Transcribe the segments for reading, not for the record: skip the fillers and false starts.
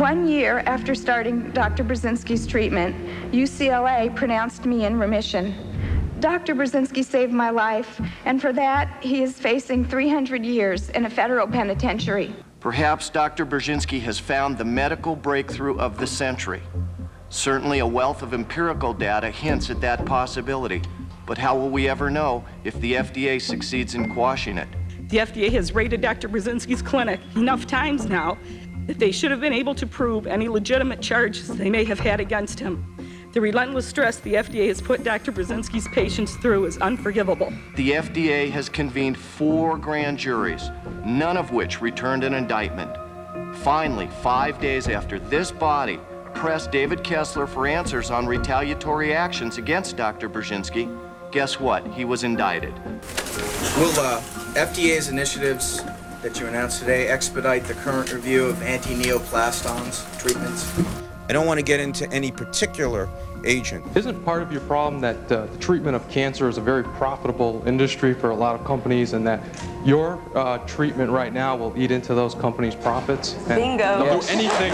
1 year after starting Dr. Burzynski's treatment, UCLA pronounced me in remission. Dr. Burzynski saved my life, and for that, he is facing 300 years in a federal penitentiary. Perhaps Dr. Burzynski has found the medical breakthrough of the century. Certainly a wealth of empirical data hints at that possibility. But how will we ever know if the FDA succeeds in quashing it? The FDA has raided Dr. Burzynski's clinic enough times now that they should have been able to prove any legitimate charges they may have had against him. The relentless stress the FDA has put Dr. Burzynski's patients through is unforgivable. The FDA has convened 4 grand juries, none of which returned an indictment. Finally, 5 days after this body pressed David Kessler for answers on retaliatory actions against Dr. Burzynski, guess what? He was indicted. Will FDA's initiatives that you announced today expedite the current review of antineoplastons treatments? I don't want to get into any particular agent. Isn't part of your problem that the treatment of cancer is a very profitable industry for a lot of companies, and that your treatment right now will eat into those companies' profits? Bingo. They'll do anything.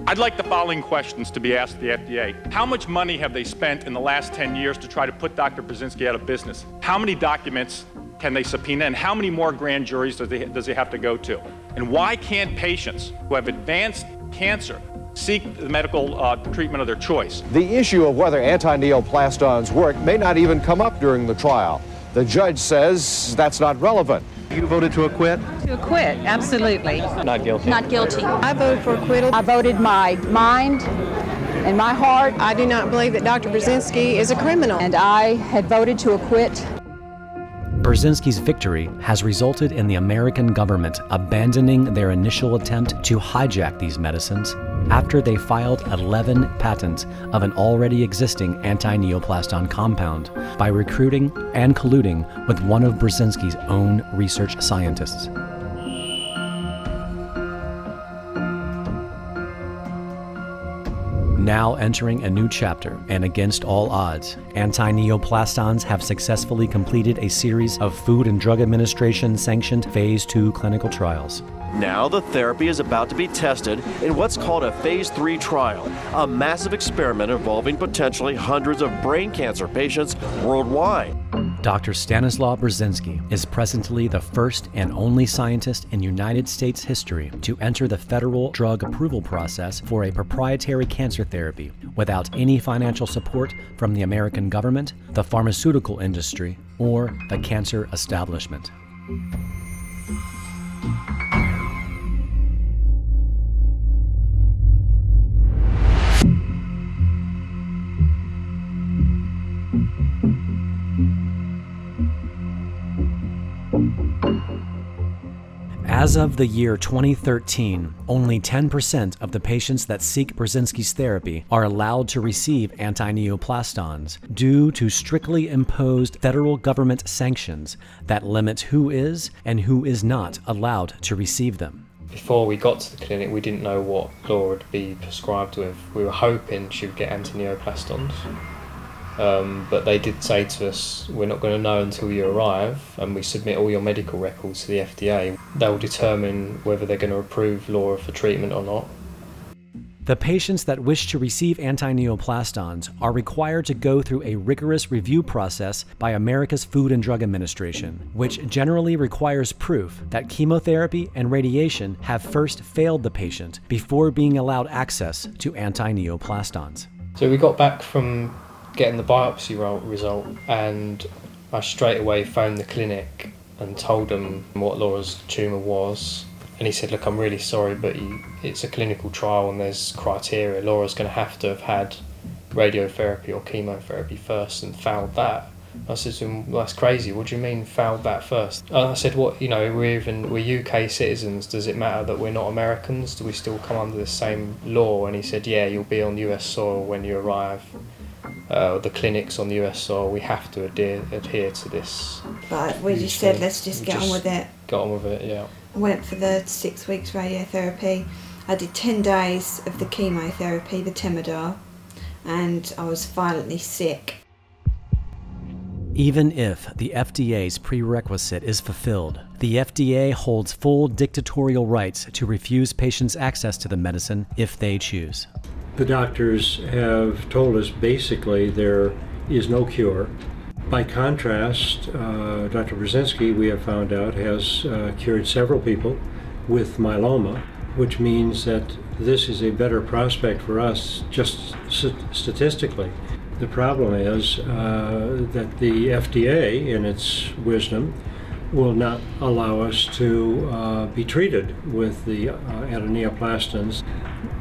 I'd like the following questions to be asked the FDA. How much money have they spent in the last 10 years to try to put Dr. Burzynski out of business? How many documents can they subpoena, and how many more grand juries does he have to go to? And why can't patients who have advanced cancer seek the medical treatment of their choice? The issue of whether antineoplastons work may not even come up during the trial. The judge says that's not relevant. You voted to acquit? To acquit, absolutely. Not guilty. Not guilty. I voted for acquittal. I voted my mind and my heart. I do not believe that Dr. Burzynski is a criminal. And I had voted to acquit. Burzynski's victory has resulted in the American government abandoning their initial attempt to hijack these medicines after they filed 11 patents of an already existing antineoplaston compound by recruiting and colluding with one of Burzynski's own research scientists. Now entering a new chapter, and against all odds, Antineoplastons have successfully completed a series of Food and Drug Administration sanctioned Phase 2 clinical trials. Now the therapy is about to be tested in what's called a Phase 3 trial, a massive experiment involving potentially hundreds of brain cancer patients worldwide. Dr. Stanislaw Burzynski is presently the first and only scientist in United States history to enter the federal drug approval process for a proprietary cancer therapy without any financial support from the American government, the pharmaceutical industry, or the cancer establishment. As of the year 2013, only 10% of the patients that seek Burzynski's therapy are allowed to receive antineoplastons due to strictly imposed federal government sanctions that limit who is and who is not allowed to receive them. Before we got to the clinic, we didn't know what Laura would be prescribed with. We were hoping she would get antineoplastons. But they did say to us, we're not going to know until you arrive and we submit all your medical records to the FDA. They'll determine whether they're going to approve Laura for treatment or not. The patients that wish to receive antineoplastons are required to go through a rigorous review process by America's Food and Drug Administration, which generally requires proof that chemotherapy and radiation have first failed the patient before being allowed access to antineoplastons. So we got back from getting the biopsy result, and I straight away phoned the clinic and told them what Laura's tumour was, and he said, look, I'm really sorry, but it's a clinical trial and there's criteria. Laura's going to have had radiotherapy or chemotherapy first and failed that. I said to him, well, that's crazy, what do you mean failed that first? And I said, what, you know, we're UK citizens, does it matter that we're not Americans? Do we still come under the same law? And he said, yeah, you'll be on US soil when you arrive. The clinics on the US soil, we have to adhere to this. But we just said, let's just get on with it. Got on with it, yeah. I went for the 6 weeks radiotherapy. I did 10 days of the chemotherapy, the Temodar, and I was violently sick. Even if the FDA's prerequisite is fulfilled, The FDA holds full dictatorial rights to refuse patients access to the medicine if they choose. The doctors have told us basically there is no cure. By contrast, Dr. Burzynski, we have found out, has cured several people with myeloma, which means that this is a better prospect for us just statistically. The problem is that the FDA, in its wisdom, will not allow us to be treated with the antineoplastons.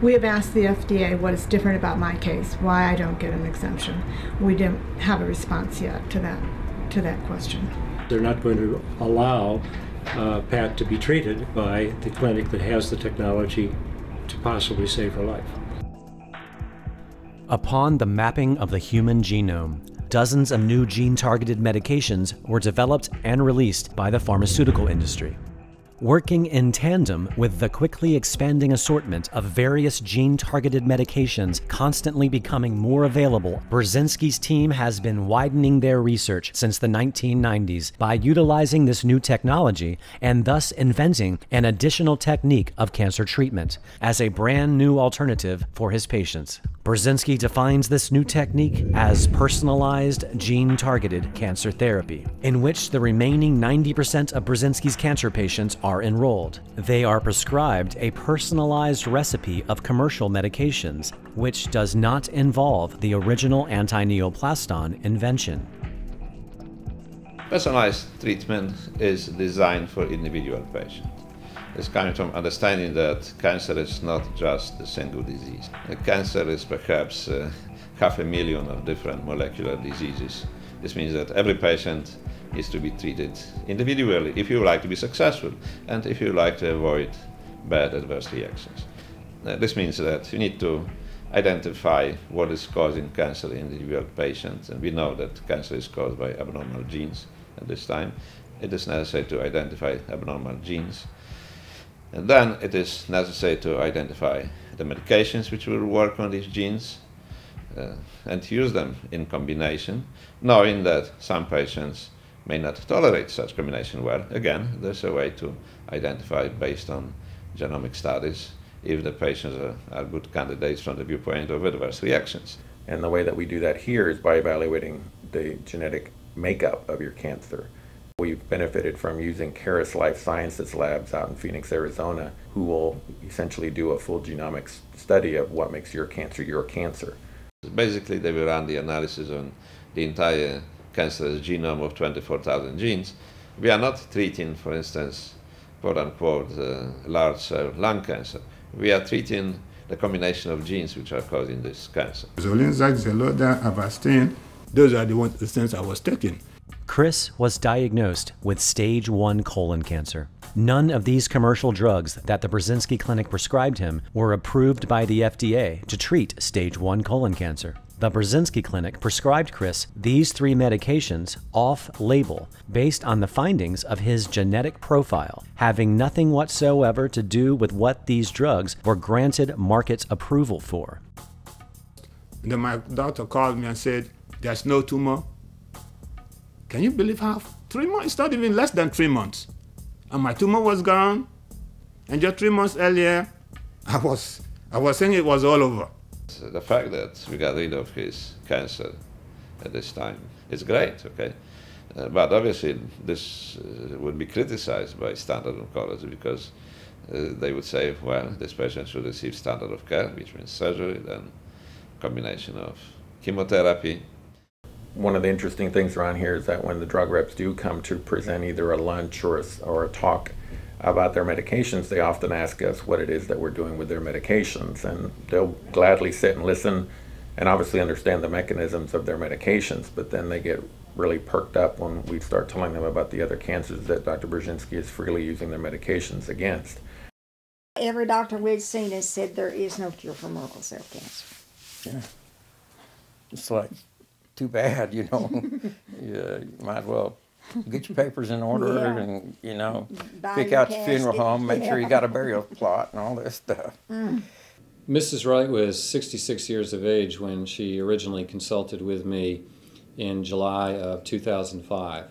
We have asked the FDA what is different about my case, why I don't get an exemption. We didn't have a response yet to that question. They're not going to allow Pat to be treated by the clinic that has the technology to possibly save her life. Upon the mapping of the human genome, dozens of new gene-targeted medications were developed and released by the pharmaceutical industry. Working in tandem with the quickly expanding assortment of various gene-targeted medications constantly becoming more available, Burzynski's team has been widening their research since the 1990s by utilizing this new technology and thus inventing an additional technique of cancer treatment as a brand new alternative for his patients. Burzynski defines this new technique as personalized gene-targeted cancer therapy, in which the remaining 90% of Burzynski's cancer patients are enrolled. They are prescribed a personalized recipe of commercial medications, which does not involve the original antineoplaston invention. Personalized treatment is designed for individual patients. It's coming from understanding that cancer is not just a single disease. Cancer is perhaps 500,000 of different molecular diseases. This means that every patient is to be treated individually if you would like to be successful and if you would like to avoid bad adverse reactions. This means that you need to identify what is causing cancer in individual patients, and we know that cancer is caused by abnormal genes at this time. It is necessary to identify abnormal genes. And then it is necessary to identify the medications which will work on these genes and use them in combination, knowing that some patients may not tolerate such combination well. Again, there's a way to identify based on genomic studies if the patients are good candidates from the viewpoint of adverse reactions. And the way that we do that here is by evaluating the genetic makeup of your cancer. We've benefited from using Caris Life Sciences labs out in Phoenix, Arizona, who will essentially do a full genomics study of what makes your cancer. Basically, they will run the analysis on the entire cancerous genome of 24,000 genes. We are not treating, for instance, quote-unquote, large cell lung cancer. We are treating the combination of genes which are causing this cancer. Zolinzac, Zeloda, Avastin, those are the things I was taking. Chris was diagnosed with stage 1 colon cancer. None of these commercial drugs that the Burzynski Clinic prescribed him were approved by the FDA to treat stage 1 colon cancer. The Burzynski Clinic prescribed Chris these 3 medications off-label based on the findings of his genetic profile, having nothing whatsoever to do with what these drugs were granted market approval for. And then my doctor called me and said, "There's no tumor." Can you believe how 3 months, it's not even less than 3 months. And my tumor was gone. And just 3 months earlier, I was saying it was all over. The fact that we got rid of his cancer at this time is great, okay? But obviously this would be criticized by standard oncology because they would say, well, this patient should receive standard of care, which means surgery, then combination of chemotherapy. One of the interesting things around here is that when the drug reps do come to present either a lunch or a talk about their medications, they often ask us what it is that we're doing with their medications, and they'll gladly sit and listen and obviously understand the mechanisms of their medications, but then they get really perked up when we start telling them about the other cancers that Dr. Burzynski is freely using their medications against. Every doctor we've seen has said there is no cure for Merkel cell cancer. Yeah. It's like, too bad, you know. You might as well get your papers in order and, you know, pick out your funeral home, make sure you got a burial plot and all this stuff. Mrs. Wright was 66 years of age when she originally consulted with me in July of 2005.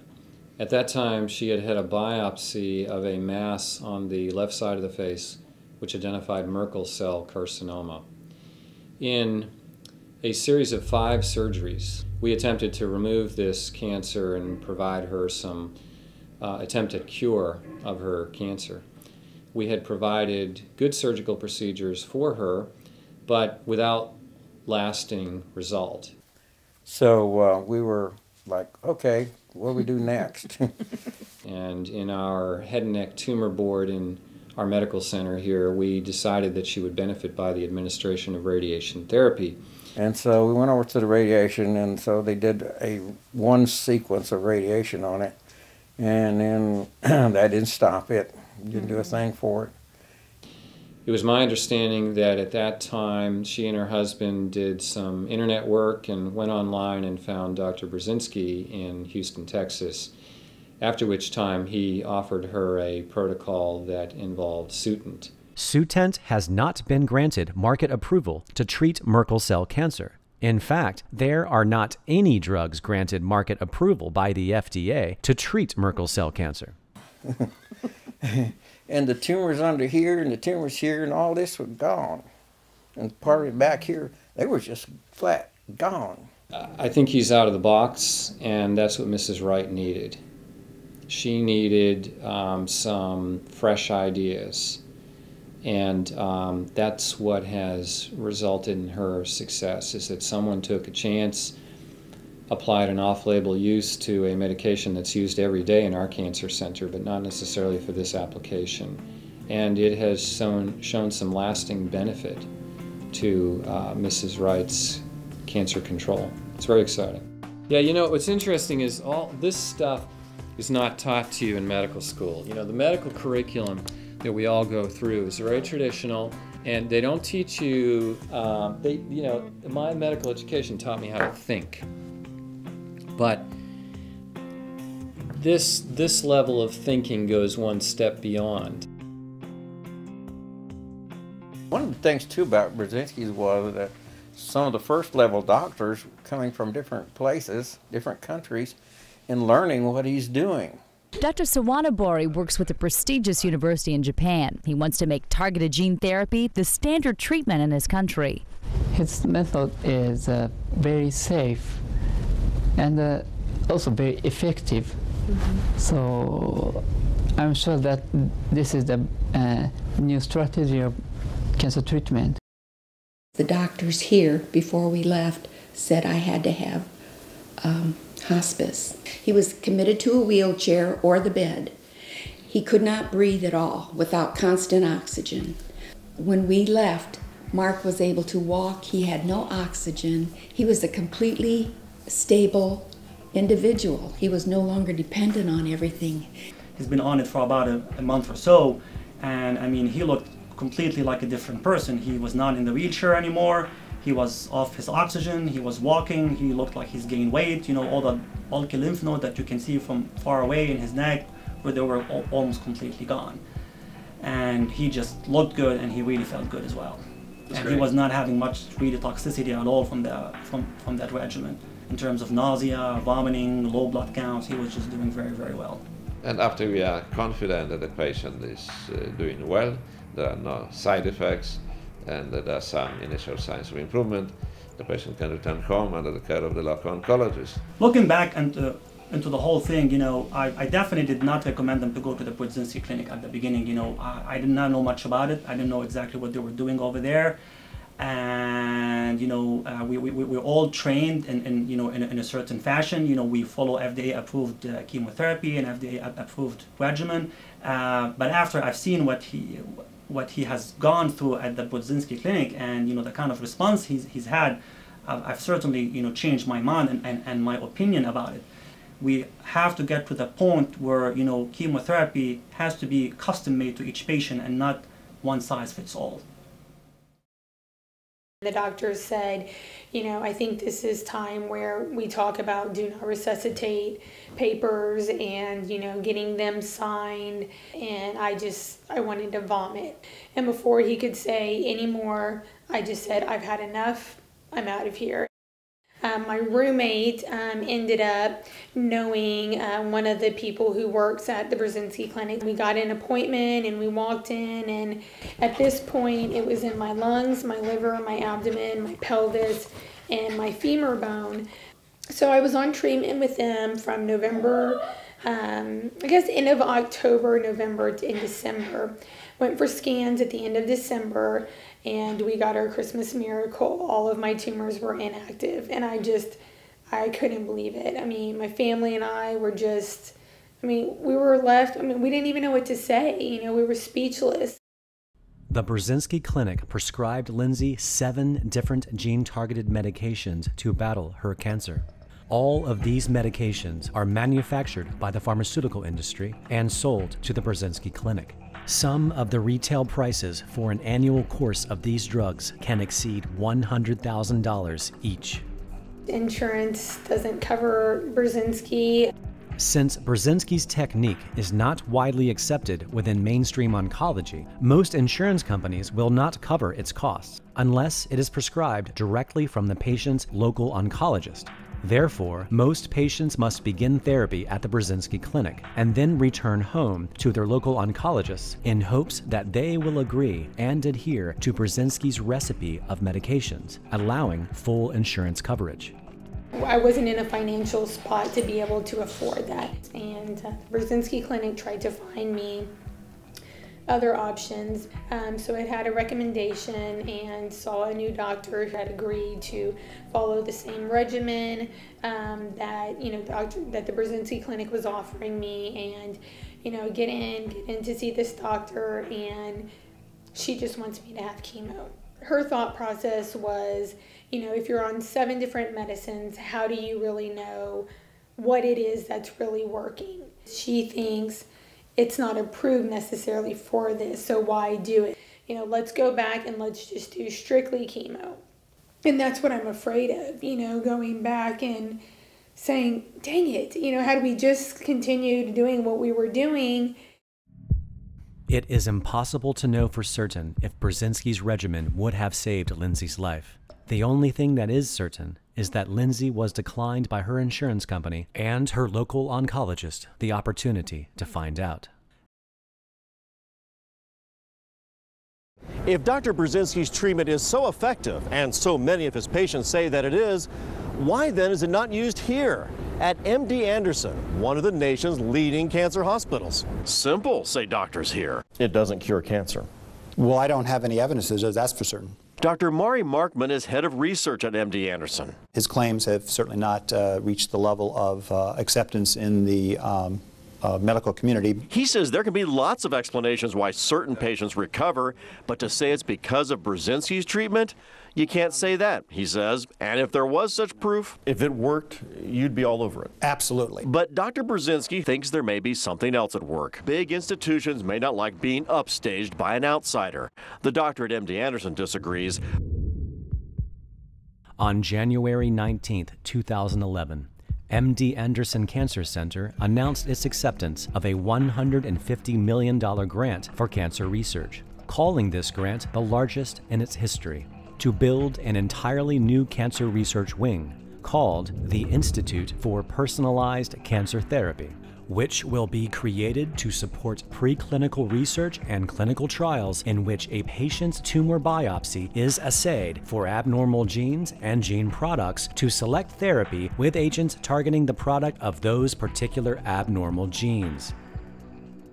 At that time, she had had a biopsy of a mass on the left side of the face, which identified Merkel cell carcinoma. In a series of 5 surgeries, we attempted to remove this cancer and provide her some attempt at cure of her cancer. We had provided good surgical procedures for her, but without lasting result. So we were like, okay, what do we do next? And in our head and neck tumor board in our medical center here, we decided that she would benefit by the administration of radiation therapy. And so we went over to the radiation, and so they did one sequence of radiation on it, and then that didn't stop it, didn't do a thing for it. It was my understanding that at that time she and her husband did some internet work and went online and found Dr. Burzynski in Houston, Texas, after which time he offered her a protocol that involved Sutent. Sutent has not been granted market approval to treat Merkel cell cancer. In fact, there are not any drugs granted market approval by the FDA to treat Merkel cell cancer. And the tumors under here and the tumors here and all this were gone. And part of it back here, they were just flat gone. I think he's out of the box, and that's what Mrs. Wright needed. She needed some fresh ideas, and that's what has resulted in her success, is that someone took a chance, applied an off-label use to a medication that's used every day in our cancer center, but not necessarily for this application. And it has shown some lasting benefit to Mrs. Wright's cancer control. It's very exciting. Yeah, you know, what's interesting is all this stuff is not taught to you in medical school. You know, the medical curriculum that we all go through is very traditional, and they don't teach you, you know, my medical education taught me how to think. But this level of thinking goes one step beyond. One of the things too about Burzynski's was that some of the first level doctors coming from different places, different countries, and learning what he's doing. Dr. Sawanabori works with a prestigious university in Japan. He wants to make targeted gene therapy the standard treatment in his country. His method is very safe and also very effective. So I'm sure that this is the new strategy of cancer treatment. The doctors here, before we left, said I had to have hospice. He was committed to a wheelchair or the bed. He could not breathe at all without constant oxygen. When we left, Mark was able to walk. He had no oxygen. He was a completely stable individual. He was no longer dependent on everything. He's been on it for about a month or so, and I mean, he looked completely like a different person. He was not in the wheelchair anymore. He was off his oxygen. He was walking. He looked like he's gained weight. You know, all the bulky lymph node that you can see from far away in his neck, where they were almost completely gone. And he just looked good, and he really felt good as well. That's and great. He was not having much really toxicity at all from that regimen. In terms of nausea, vomiting, low blood counts, he was just doing very, very well. And after we are confident that the patient is doing well, there are no side effects, and there are some initial signs of improvement, the patient can return home under the care of the local oncologist. Looking back into the whole thing, you know, I definitely did not recommend them to go to the Burzynski Clinic at the beginning. You know, I did not know much about it. I didn't know exactly what they were doing over there. And you know, we're all trained in a certain fashion. You know, we follow FDA-approved chemotherapy and FDA-approved regimen. But after I've seen what he has gone through at the Burzynski Clinic, and you know the kind of response he's had, I've certainly changed my mind and my opinion about it. We have to get to the point where chemotherapy has to be custom made to each patient and not one size fits all. The doctors said, I think this is time where we talk about do not resuscitate papers and, getting them signed. And I wanted to vomit. And before he could say any more, I just said, I've had enough. I'm out of here. My roommate ended up knowing one of the people who works at the Burzynski Clinic. We got an appointment and we walked in, and at this point it was in my lungs, my liver, my abdomen, my pelvis, and my femur bone. So I was on treatment with them from November, I guess end of October, November in December. Went for scans at the end of December, and we got our Christmas miracle. All of my tumors were inactive, and I couldn't believe it. I mean, my family and I were just, we were left, we didn't even know what to say. You know, we were speechless. The Burzynski Clinic prescribed Lindsay 7 different gene-targeted medications to battle her cancer. All of these medications are manufactured by the pharmaceutical industry and sold to the Burzynski Clinic. Some of the retail prices for an annual course of these drugs can exceed $100,000 each. Insurance doesn't cover Burzynski. Since Burzynski's technique is not widely accepted within mainstream oncology, most insurance companies will not cover its costs unless it is prescribed directly from the patient's local oncologist. Therefore, most patients must begin therapy at the Burzynski Clinic and then return home to their local oncologists in hopes that they will agree and adhere to Burzynski's recipe of medications, allowing full insurance coverage. I wasn't in a financial spot to be able to afford that, and the Burzynski Clinic tried to find me other options. So it had a recommendation and saw a new doctor who had agreed to follow the same regimen that the Burzynski Clinic was offering me, and get in to see this doctor, and she just wants me to have chemo. Her thought process was, if you're on 7 different medicines, how do you really know what it is that's really working? She thinks it's not approved necessarily for this, so why do it? Let's go back and let's just do strictly chemo. And that's what I'm afraid of, going back and saying, dang it, had we just continued doing what we were doing. It is impossible to know for certain if Burzynski's regimen would have saved Lindsay's life. The only thing that is certain is that Lindsay was declined by her insurance company and her local oncologist the opportunity to find out. If Dr. Burzynski's treatment is so effective, and so many of his patients say that it is, why then is it not used here at MD Anderson, one of the nation's leading cancer hospitals? Simple, say doctors here. It doesn't cure cancer. Well, I don't have any evidence that that's for certain. Dr. Mari Markman is head of research at MD Anderson. His claims have certainly not reached the level of acceptance in the medical community. He says there can be lots of explanations why certain patients recover, but to say it's because of Burzynski's treatment, you can't say that, he says. And if there was such proof, if it worked, you'd be all over it. Absolutely. But Dr. Burzynski thinks there may be something else at work. Big institutions may not like being upstaged by an outsider. The doctor at MD Anderson disagrees. On January 19, 2011, MD Anderson Cancer Center announced its acceptance of a $150 million grant for cancer research, calling this grant the largest in its history, to build an entirely new cancer research wing called the Institute for Personalized Cancer Therapy, which will be created to support preclinical research and clinical trials in which a patient's tumor biopsy is assayed for abnormal genes and gene products to select therapy with agents targeting the product of those particular abnormal genes.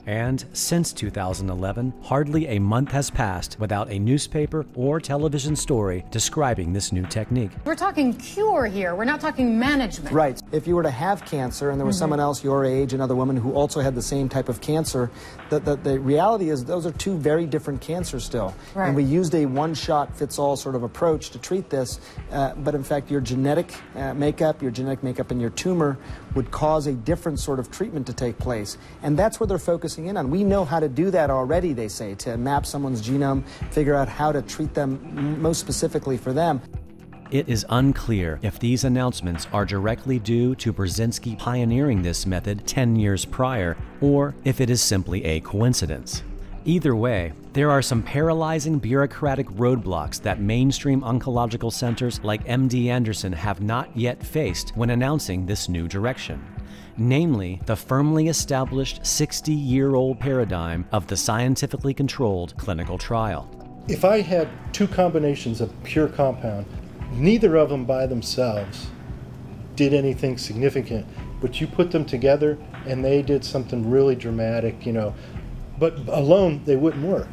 And since 2011, hardly a month has passed without a newspaper or television story describing this new technique. We're talking cure here. We're not talking management. Right. If you were to have cancer and there was someone else your age, another woman who also had the same type of cancer, the reality is those are 2 very different cancers still. Right. And we used a one-shot-fits-all sort of approach to treat this, but in fact your genetic makeup in your tumor would cause a different sort of treatment to take place. And that's what they're focusing in on. We know how to do that already, they say, to map someone's genome, figure out how to treat them most specifically for them. It is unclear if these announcements are directly due to Burzynski pioneering this method 10 years prior, or if it is simply a coincidence. Either way, there are some paralyzing bureaucratic roadblocks that mainstream oncological centers like MD Anderson have not yet faced when announcing this new direction. Namely, the firmly established 60-year-old paradigm of the scientifically controlled clinical trial. If I had two combinations of pure compound, neither of them by themselves did anything significant, but you put them together and they did something really dramatic, you know, but alone they wouldn't work.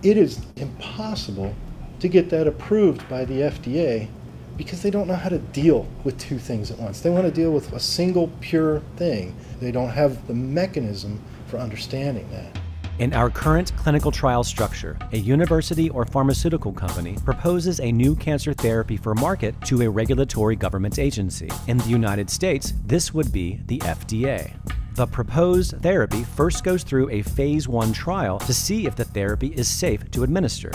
It is impossible to get that approved by the FDA because they don't know how to deal with two things at once. They want to deal with a single pure thing. They don't have the mechanism for understanding that. In our current clinical trial structure, a university or pharmaceutical company proposes a new cancer therapy for market to a regulatory government agency. In the United States, this would be the FDA. The proposed therapy first goes through a phase 1 trial to see if the therapy is safe to administer.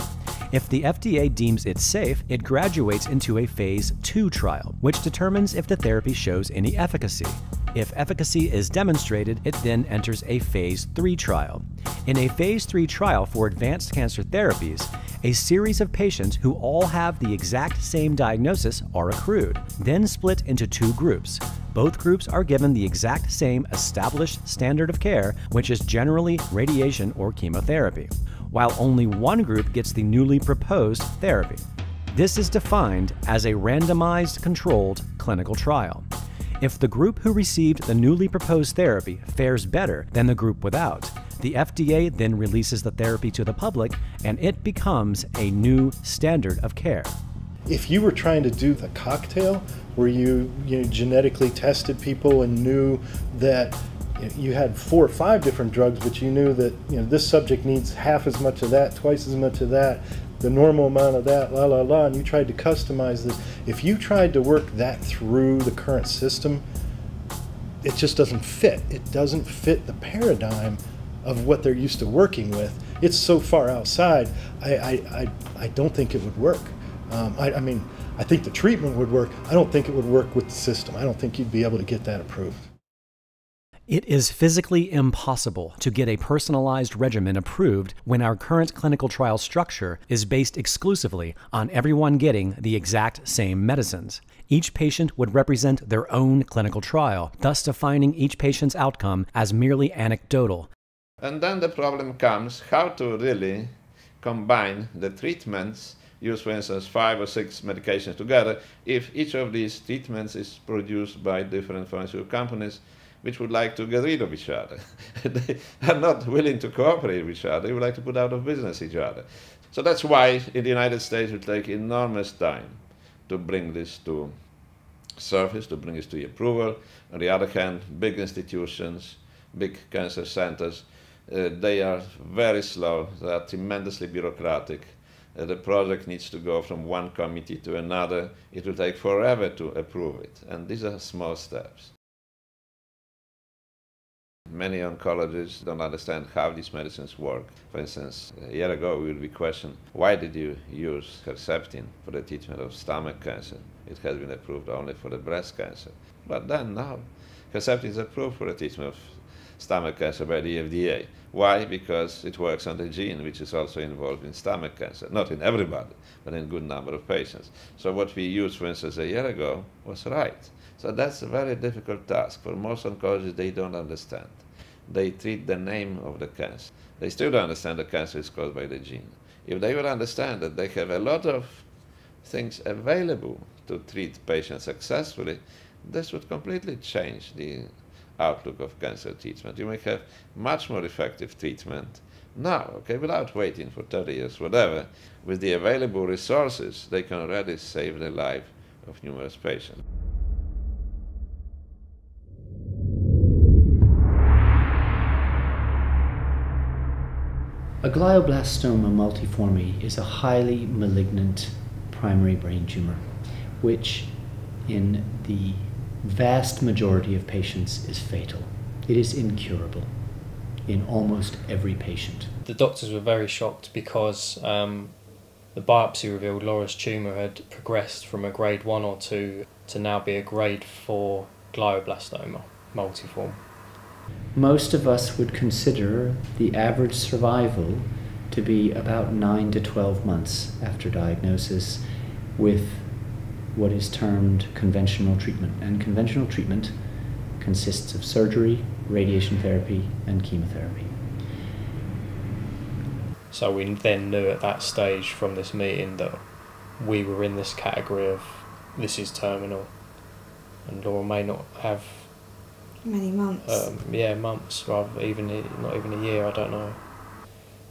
If the FDA deems it safe, it graduates into a phase 2 trial, which determines if the therapy shows any efficacy. If efficacy is demonstrated, it then enters a phase 3 trial. In a phase 3 trial for advanced cancer therapies, a series of patients who all have the exact same diagnosis are accrued, then split into two groups. Both groups are given the exact same established standard of care, which is generally radiation or chemotherapy, while only one group gets the newly proposed therapy. This is defined as a randomized controlled clinical trial. If the group who received the newly proposed therapy fares better than the group without, the FDA then releases the therapy to the public and it becomes a new standard of care. If you were trying to do the cocktail where you genetically tested people and knew that you had 4 or 5 different drugs, but you knew that this subject needs half as much of that, twice as much of that, the normal amount of that, la la la, and you tried to customize this. If you tried to work that through the current system, it just doesn't fit. It doesn't fit the paradigm of what they're used to working with. It's so far outside, I don't think it would work. I mean, I think the treatment would work. I don't think it would work with the system. I don't think you'd be able to get that approved. It is physically impossible to get a personalized regimen approved when our current clinical trial structure is based exclusively on everyone getting the exact same medicines. Each patient would represent their own clinical trial, thus defining each patient's outcome as merely anecdotal. And then the problem comes how to really combine the treatments, use for instance 5 or 6 medications together, if each of these treatments is produced by different pharmaceutical companies which would like to get rid of each other. They are not willing to cooperate with each other. They would like to put out of business each other. So that's why in the United States it will take enormous time to bring this to surface, to bring this to approval. On the other hand, big institutions, big cancer centers, they are very slow. They are tremendously bureaucratic. The project needs to go from one committee to another. It will take forever to approve it. And these are small steps. Many oncologists don't understand how these medicines work. For instance, a year ago we would be questioned, why did you use Herceptin for the treatment of stomach cancer? It has been approved only for the breast cancer. But then now, Herceptin is approved for the treatment of stomach cancer by the FDA. Why? Because it works on the gene which is also involved in stomach cancer. Not in everybody, but in a good number of patients. So what we used, for instance, a year ago was right. So that's a very difficult task. For most oncologists, they don't understand. They treat the name of the cancer. They still don't understand the cancer is caused by the gene. If they would understand that they have a lot of things available to treat patients successfully, this would completely change the outlook of cancer treatment. You may have much more effective treatment now, okay, without waiting for 30 years, whatever. With the available resources, they can already save the life of numerous patients. A glioblastoma multiforme is a highly malignant primary brain tumor, which in the vast majority of patients is fatal. It is incurable in almost every patient. The doctors were very shocked because the biopsy revealed Laura's tumour had progressed from a grade 1 or 2 to now be a grade 4 glioblastoma multiforme. Most of us would consider the average survival to be about 9 to 12 months after diagnosis with what is termed conventional treatment. And conventional treatment consists of surgery, radiation therapy, and chemotherapy. So we then knew at that stage from this meeting that we were in this category of this is terminal, and Laura may not have many months. Months, rather not even a year. I don't know.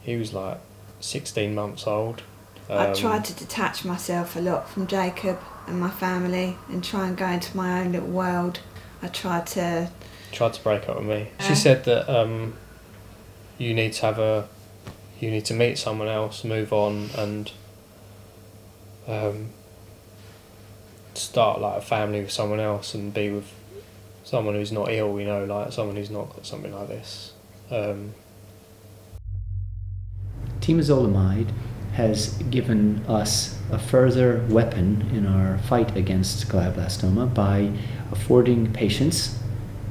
He was like 16 months old. I tried to detach myself a lot from Jacob and my family and try and go into my own little world. I tried to break up with me. She said that you need to meet someone else, move on, and start like a family with someone else and be with someone who's not ill, you know, like someone who's not got something like this. Temozolomide has given us a further weapon in our fight against glioblastoma by affording patients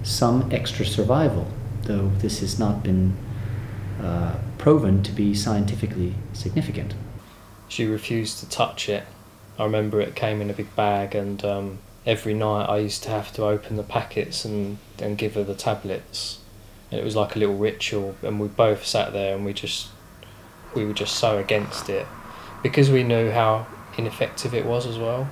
some extra survival, though this has not been proven to be scientifically significant. She refused to touch it. I remember it came in a big bag, and every night I used to have to open the packets and give her the tablets. And it was like a little ritual, and we both sat there and we were just so against it because we knew how ineffective it was as well.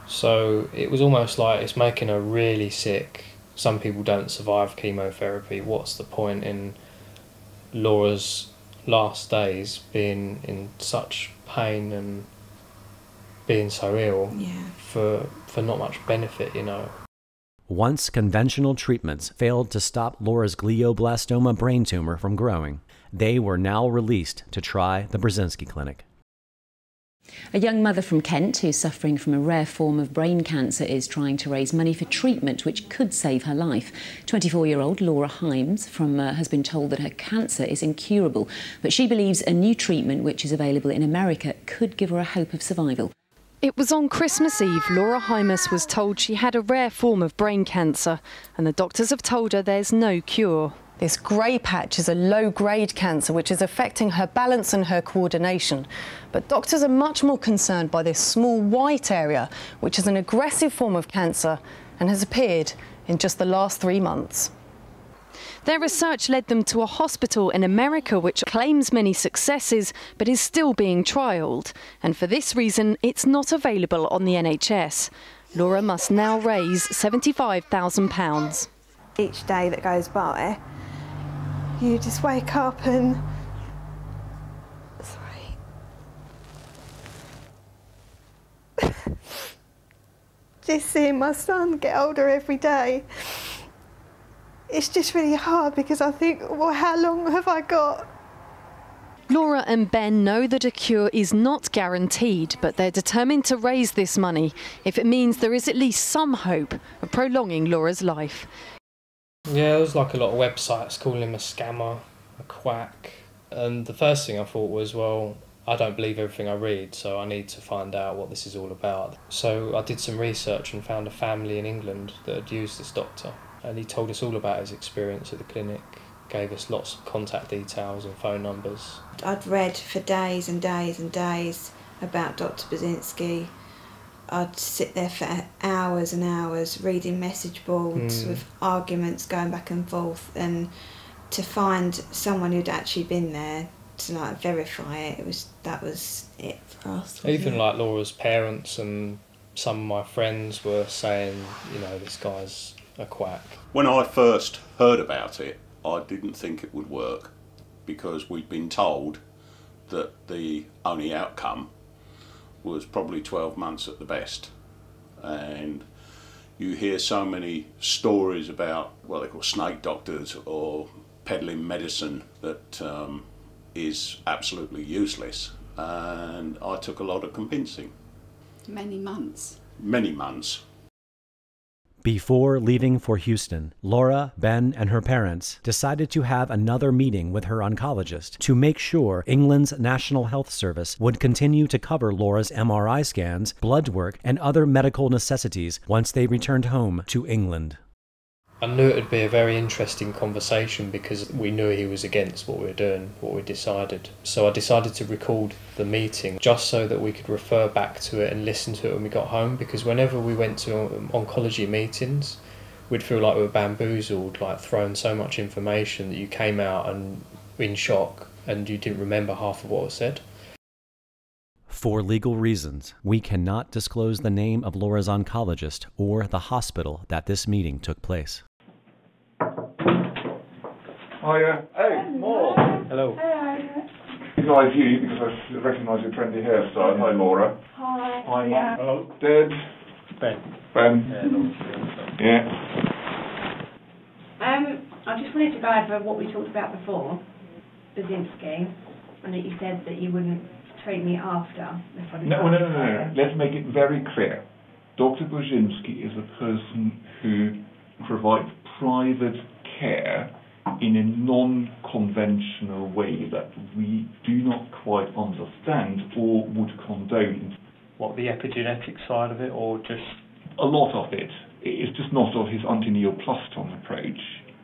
So it was almost like it's making her really sick. Some people don't survive chemotherapy. What's the point in Laura's last days being in such pain and being so ill for not much benefit, you know? Once conventional treatments failed to stop Laura's glioblastoma brain tumor from growing, they were now released to try the Burzynski Clinic. A young mother from Kent who's suffering from a rare form of brain cancer is trying to raise money for treatment which could save her life. 24-year-old Laura Himes has been told that her cancer is incurable, but she believes a new treatment which is available in America could give her a hope of survival. It was on Christmas Eve Laura Himes was told she had a rare form of brain cancer, and the doctors have told her there's no cure. This grey patch is a low-grade cancer which is affecting her balance and her coordination. But doctors are much more concerned by this small white area, which is an aggressive form of cancer and has appeared in just the last 3 months. Their research led them to a hospital in America which claims many successes but is still being trialled. And for this reason, it's not available on the NHS. Laura must now raise £75,000. Each day that goes by, you just wake up and just seeing my son get older every day. It's just really hard because I think, well, how long have I got? Laura and Ben know that a cure is not guaranteed, but they're determined to raise this money if it means there is at least some hope of prolonging Laura's life. Yeah, there was like a lot of websites calling him a scammer, a quack, and the first thing I thought was, well, I don't believe everything I read, so I need to find out what this is all about. So I did some research and found a family in England that had used this doctor, and he told us all about his experience at the clinic, gave us lots of contact details and phone numbers. I'd read for days and days and days about Dr. Burzynski. I'd sit there for hours and hours reading message boards with arguments going back and forth, and to find someone who'd actually been there to like verify it, that was it for us. Even like Laura's parents and some of my friends were saying, you know, this guy's a quack. When I first heard about it, I didn't think it would work because we'd been told that the only outcome was probably 12 months at the best. And you hear so many stories about what they call snake doctors or peddling medicine that is absolutely useless. And I took a lot of convincing. Many months. Many months. Before leaving for Houston, Laura, Ben, and her parents decided to have another meeting with her oncologist to make sure England's National Health Service would continue to cover Laura's MRI scans, blood work, and other medical necessities once they returned home to England. I knew it would be a very interesting conversation because we knew he was against what we were doing, what we decided. So I decided to record the meeting just so that we could refer back to it and listen to it when we got home, because whenever we went to oncology meetings, we'd feel like we were bamboozled, like thrown so much information that you came out and in shock and you didn't remember half of what was said. For legal reasons, we cannot disclose the name of Laura's oncologist or the hospital that this meeting took place. Hiya. Hey, Paul. Hello. Recognise you because I recognise your trendy hairstyle. Hi, Laura. Hi. Hi. Hello. Deb. Ben. Yeah. I just wanted to go over what we talked about before, Burzynski, and that you said that you wouldn't treat me after. No. Let's make it very clear. Dr. Burzynski is a person who provides private care in a non-conventional way that we do not quite understand or would condone. What, the epigenetic side of it, or just... A lot of it. It's just not of his Antineoplaston approach,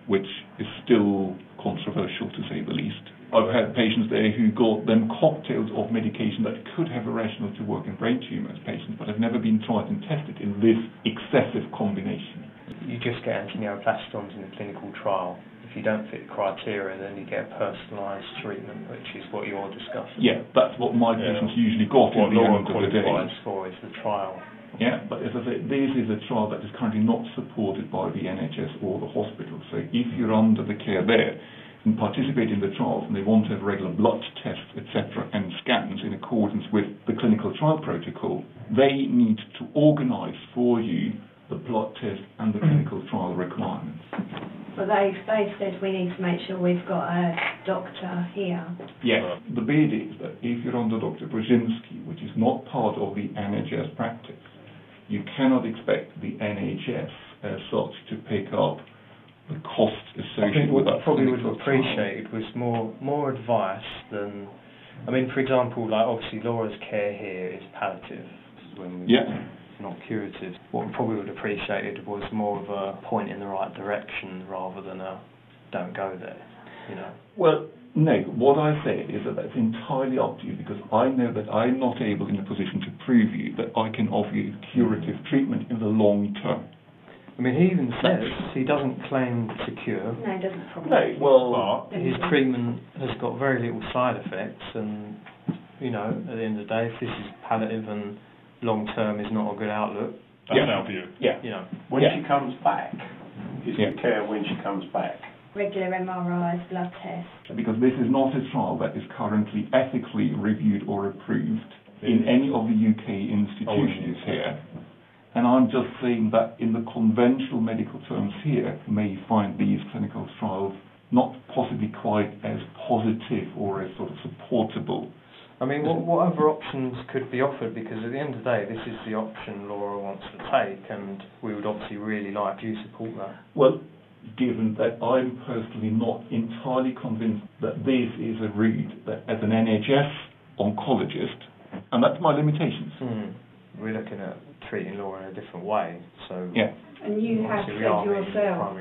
which is still controversial to say the least. I've had patients there who got them cocktails of medication that could have a rationale to work in brain tumours patients, but have never been tried and tested in this excessive combination. You just get Antineoplastons in a clinical trial. If you don't fit the criteria, then you get personalised treatment, which is what you're discussing. Yeah, that's what my patients usually got at the end of the day. What for is the trial. Yeah, but as I say, this is a trial that is currently not supported by the NHS or the hospital. So if you're under the care there and participate in the trials and they want to have regular blood tests, etc., and scans in accordance with the clinical trial protocol, they need to organise for you the blood test and the clinical trial requirements. But they've said we need to make sure we've got a doctor here. Yes, the bid is that if you're under Dr. Burzynski, which is not part of the NHS practice, you cannot expect the NHS as such to pick up the costs associated with that. What I probably would have appreciated was more advice than, I mean, for example, like obviously Laura's care here is palliative. When we, not curative. What we probably would have appreciated was more of a point in the right direction rather than a don't go there, you know. Well, no, what I said is that that's entirely up to you, because I know that I'm not able in a position to prove you that I can offer you curative treatment in the long term. I mean, he even says he doesn't claim to cure. No, he doesn't probably. No, well, his treatment has got very little side effects, and, you know, at the end of the day, if this is palliative and long term is not a good outlook. That's our view. Yeah. You know, when she comes back, is the care when she comes back? Regular MRIs, blood tests. Because this is not a trial that is currently ethically reviewed or approved in any of the UK institutions here. And I'm just saying that in the conventional medical terms here, you may find these clinical trials not possibly quite as positive or as sort of supportable. I mean, what other options could be offered? Because at the end of the day, this is the option Laura wants to take, and we would obviously really like you to support that. Well, given that I'm personally not entirely convinced that this is a route that, as an NHS oncologist, and that's my limitations. We're looking at treating Laura in a different way, so... Yeah. And you have said yourself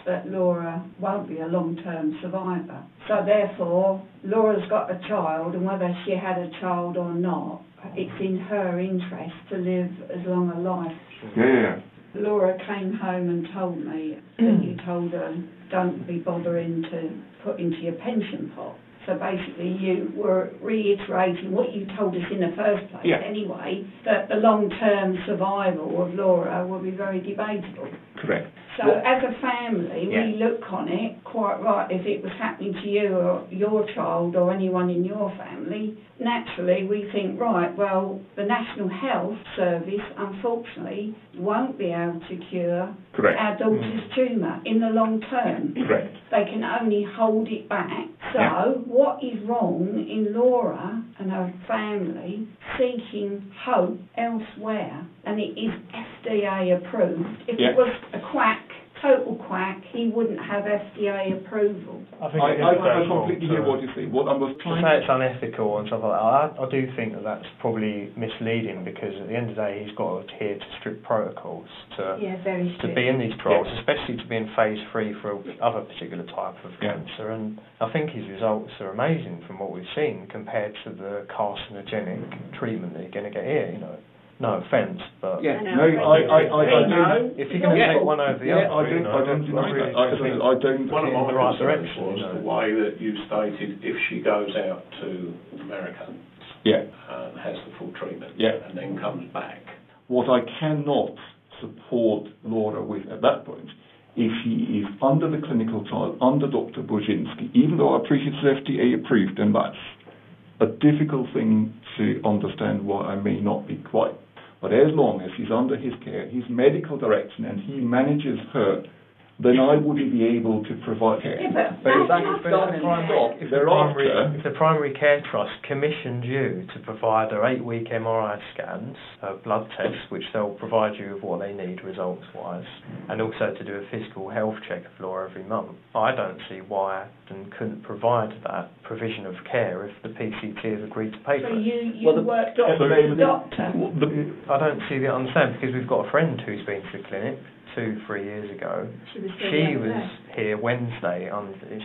that Laura won't be a long-term survivor. So therefore, Laura's got a child, and whether she had a child or not, it's in her interest to live as long a life. Yeah. Laura came home and told me that you told her, don't be bothering to put into your pension pot. So basically you were reiterating what you told us in the first place anyway, that the long-term survival of Laura will be very debatable. Correct. So as a family, we look on it quite right. If it was happening to you or your child or anyone in your family, naturally we think, right, well, the National Health Service, unfortunately, won't be able to cure our daughter's tumour in the long term. Correct. They can only hold it back. So what is wrong in Laura and her family seeking hope elsewhere? And it is FDA approved. If it was a quack total quack, he wouldn't have FDA approval. I think I completely hear what you say. What I was to trying say it's unethical and stuff like that, I do think that that's probably misleading, because at the end of the day he's got to adhere to strict protocols to be in these trials, especially to be in phase 3 for other particular type of cancer. And I think his results are amazing from what we've seen compared to the carcinogenic treatment that you're going to get here. You know, no offence, but I don't. If you're going to take one over the other, I don't deny that. I don't. One of my the right direction was the way that you stated, if she goes out to America and has the full treatment and then comes back. What I cannot support Laura with at that point, if she is under the clinical trial, under Dr. Burzynski, even though I appreciate it's FDA approved, and that's a difficult thing to understand why I may not be quite. But as long as she's under his care, his medical direction, and he manages her, then I wouldn't be able to provide care. If the primary care trust commissioned you to provide her 8-week MRI scans, blood tests, which they'll provide you with what they need results-wise, and also to do a physical health check of Laura every month, I don't see why Aston couldn't provide that provision of care if the PCT has agreed to pay for it. You work doctor. I don't see the understand, because we've got a friend who's been to the clinic 2-3 years ago. She was here Wednesday,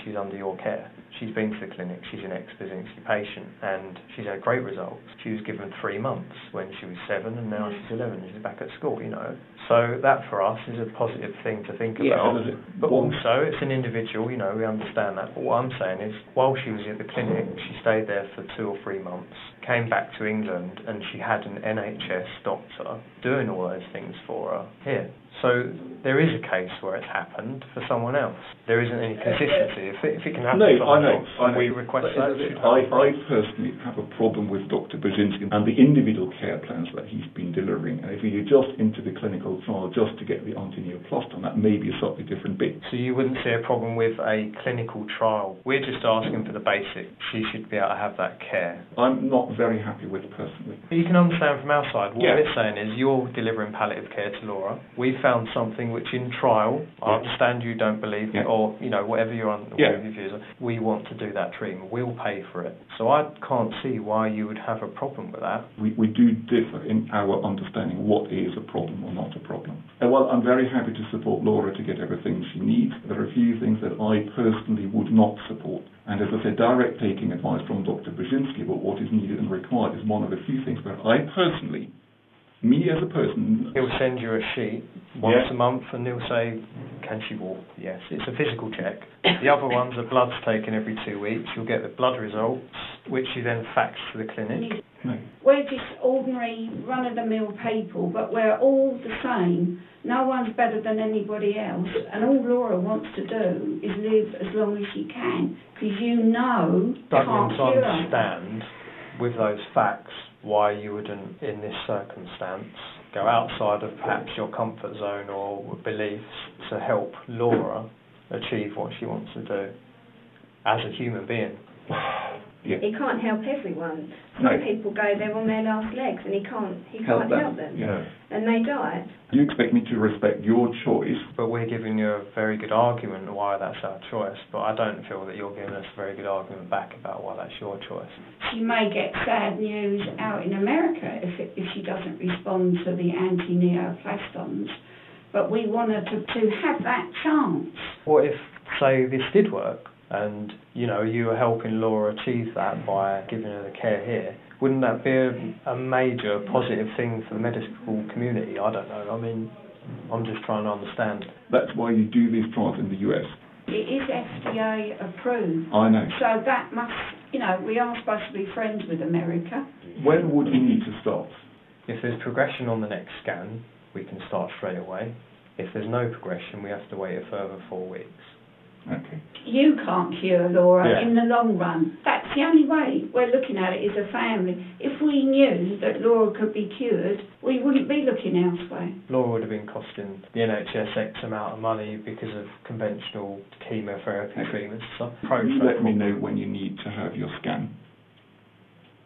she's under your care. She's been to the clinic, she's an ex-Burzynski patient, and she's had great results. She was given 3 months when she was 7, and now she's 11, she's back at school, you know. So that for us is a positive thing to think about. But also, it's an individual, you know, we understand that. But what I'm saying is, while she was at the clinic, she stayed there for 2 or 3 months, came back to England, and she had an NHS doctor doing all those things for her here. So there is a case where it's happened for someone else. There isn't any consistency. If it can happen for someone else, we request that. I personally have a problem with Dr. Burzynski and the individual care plans that he's been delivering. And if you're just into the clinical trial just to get the Antineoplaston, that may be a slightly different bit. So you wouldn't see a problem with a clinical trial? We're just asking for the basic. She should be able to have that care. I'm not very happy with it personally. You can understand from our side, what we're saying is you're delivering palliative care to Laura. We found something which in trial, I understand you don't believe it, or you know, whatever you're on, whatever your views are, we want to do that treatment, we'll pay for it. So I can't see why you would have a problem with that. We do differ in our understanding what is a problem or not a problem. And while I'm very happy to support Laura to get everything she needs, there are a few things that I personally would not support. And as I said, direct taking advice from Dr. Burzynski about what is needed and required is one of the few things where I personally, me as a person... He'll send you a sheet once a month and he'll say, can she walk? Yes. It's a physical check. The other ones are bloods taken every 2 weeks. You'll get the blood results, which you then fax to the clinic. We're just ordinary, run-of-the-mill people, but we're all the same. No one's better than anybody else. And all Laura wants to do is live as long as she can, because you know Struggling to understand with those facts why you wouldn't, in this circumstance, go outside of perhaps your comfort zone or beliefs to help Laura achieve what she wants to do as a human being. He can't help everyone. Some people go there on their last legs and he can't help them. And they die. You expect me to respect your choice. But we're giving you a very good argument why that's our choice, but I don't feel that you're giving us a very good argument back about why that's your choice. She may get sad news out in America if she doesn't respond to the Antineoplastons, but we want her to have that chance. What if, say, this did work? And, you know, you were helping Laura achieve that by giving her the care here. Wouldn't that be a major positive thing for the medical community? I don't know. I mean, I'm just trying to understand. That's why you do these trials in the US. It is FDA approved. I know. So that must, you know, we are supposed to be friends with America. When would we need to start? If there's progression on the next scan, we can start straight away. If there's no progression, we have to wait a further 4 weeks. Okay. You can't cure Laura in the long run. That's the only way we're looking at it as a family. If we knew that Laura could be cured, we wouldn't be looking elsewhere. Laura would have been costing the NHS X amount of money because of conventional chemotherapy treatments and stuff. You let me know when you need to have your scan.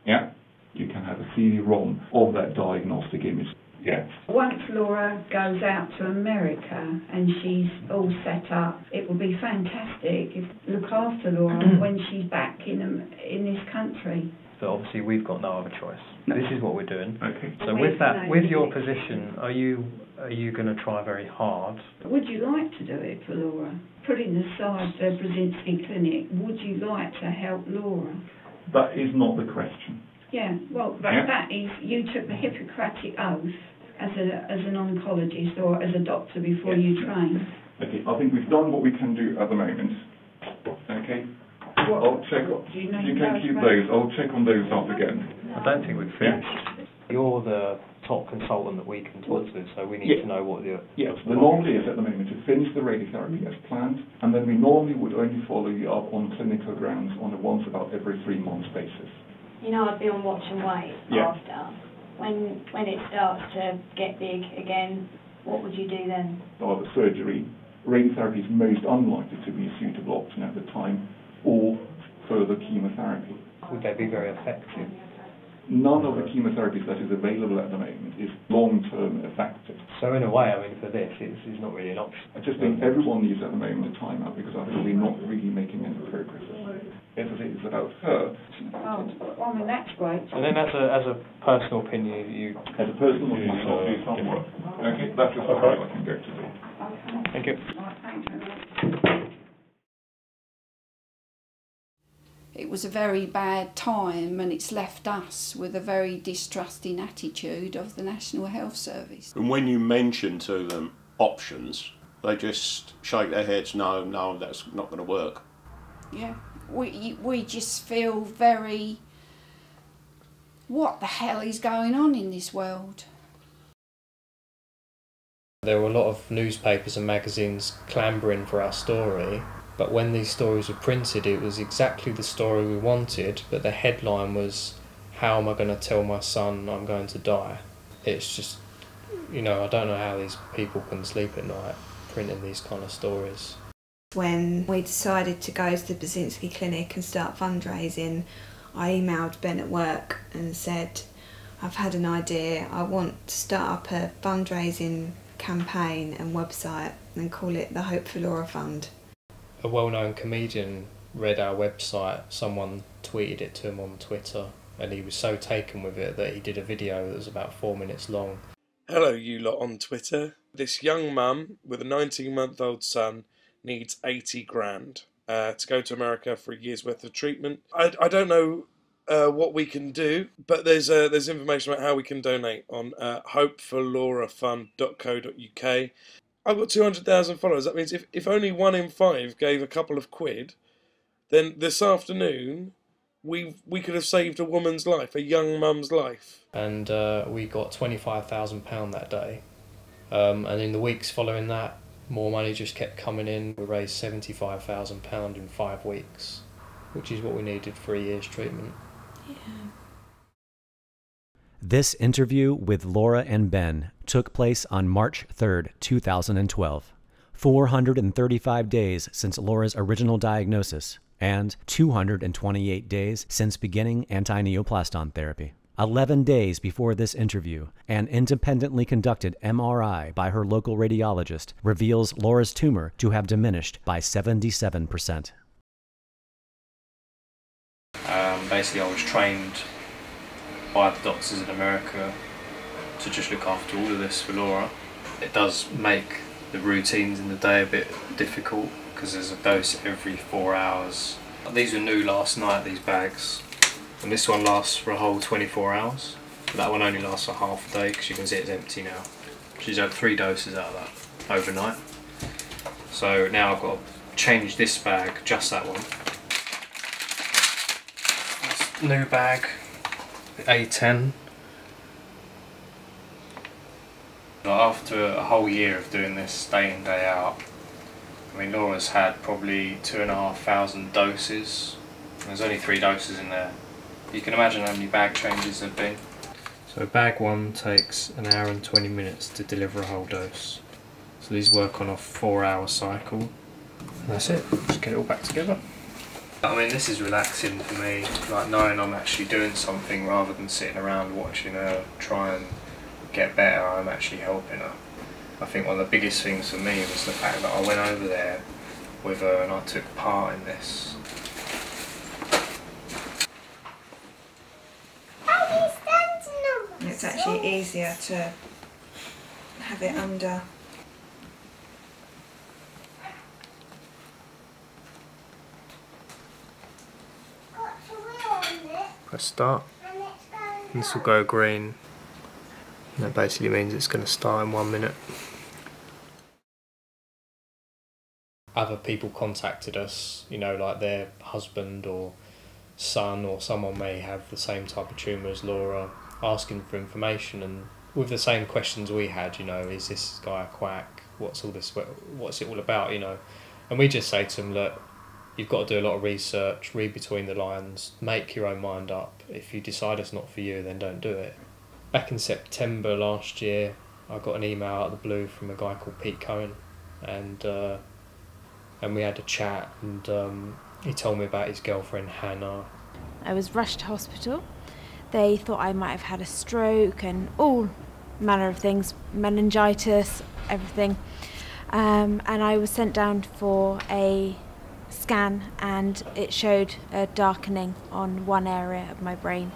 Yeah? You can have a CD-ROM of that diagnostic image. Yes. Once Laura goes out to America and she's all set up, it would be fantastic if look after Laura when she's back in this country. But obviously we've got no other choice. No. This is what we're doing. Okay. So with that, with your position, are you going to try very hard? Would you like to do it for Laura? Putting aside the Burzynski Clinic, would you like to help Laura? That is not the question. Yeah, well, that is, you took the Hippocratic oath as an oncologist or as a doctor before you trained. Okay, I think we've done what we can do at the moment. Okay? I'll check on, you can keep those, I'll check on those up again. I don't think we've finished. You're the top consultant that we can talk to, so we need to know what the... Yes, the norm is at the moment to finish the radiotherapy as planned, and then we normally would only follow you up on clinical grounds on a once about every 3 months basis. You know, I'd be on watch and wait after. When it starts to get big again, what would you do then? Either surgery, radiotherapy is most unlikely to be a suitable option at the time, or further chemotherapy. Would they be very effective? None of the chemotherapies that is available at the moment is long-term effective. So in a way, I mean, for this, it's not really an option. I just think everyone needs at the moment a time out because I think we're not really making any progress. As I say, it's about her. Oh, I mean, that's great. And then as a personal opinion, you... As a personal opinion, I'll do some work. Okay, that's as far as I can go today. Okay. Thank you. It was a very bad time, and it's left us with a very distrusting attitude of the National Health Service. And when you mention to them options, they just shake their heads, no, that's not going to work. Yeah, we just feel very, what the hell is going on in this world? There were a lot of newspapers and magazines clambering for our story, but when these stories were printed it was exactly the story we wanted, but the headline was, how am I going to tell my son I'm going to die? It's just, you know, I don't know how these people can sleep at night printing these kind of stories. When we decided to go to the Burzynski Clinic and start fundraising, I emailed Ben at work and said, I've had an idea, I want to start up a fundraising campaign and website and call it the Hope for Laura Fund. A well-known comedian read our website, someone tweeted it to him on Twitter, and he was so taken with it that he did a video that was about 4 minutes long. Hello you lot on Twitter. This young mum with a 19-month-old son needs 80 grand to go to America for a year's worth of treatment. I don't know what we can do, but there's information about how we can donate on hopeforlaurafund.co.uk. I've got 200,000 followers. That means if only 1 in 5 gave a couple of quid, then this afternoon we could have saved a woman's life, a young mum's life. And we got £25,000 that day. And in the weeks following that, more money just kept coming in. We raised £75,000 in 5 weeks, which is what we needed for a year's treatment. Yeah. This interview with Laura and Ben took place on March 3rd, 2012, 435 days since Laura's original diagnosis and 228 days since beginning antineoplaston therapy. 11 days before this interview, an independently conducted MRI by her local radiologist reveals Laura's tumor to have diminished by 77%. Basically, I was trained by the doctors in America to just look after all of this for Laura. It does make the routines in the day a bit difficult because there's a dose every 4 hours. These were new last night, these bags, and this one lasts for a whole 24 hours. But that one only lasts for half a day because you can see it's empty now. She's had 3 doses out of that overnight. So now I've got to change this bag, just that one. That's new bag. A10. After a whole year of doing this day in, day out, I mean, Laura's had probably 2,500 doses. There's only 3 doses in there. You can imagine how many bag changes there have been. So bag 1 takes 1 hour and 20 minutes to deliver a whole dose. So these work on a 4-hour cycle. And that's it, just get it all back together. I mean, this is relaxing for me, like knowing I'm actually doing something rather than sitting around watching her try and get better, I'm actually helping her. I think one of the biggest things for me was the fact that I went over there with her and I took part in this. It's actually easier to have it under. Press start. This will go green. And that basically means it's going to start in 1 minute. Other people contacted us, you know, like their husband or son or someone may have the same type of tumour as Laura, asking for information and with the same questions we had, you know, is this guy a quack? What's it all about, you know? And we just say to them, look, you've got to do a lot of research, read between the lines, make your own mind up. If you decide it's not for you, then don't do it. Back in September last year, I got an email out of the blue from a guy called Pete Cohen, and we had a chat, and he told me about his girlfriend Hannah. I was rushed to hospital. They thought I might have had a stroke and all manner of things, meningitis, everything. And I was sent down for a scan, and it showed a darkening on one area of my brain.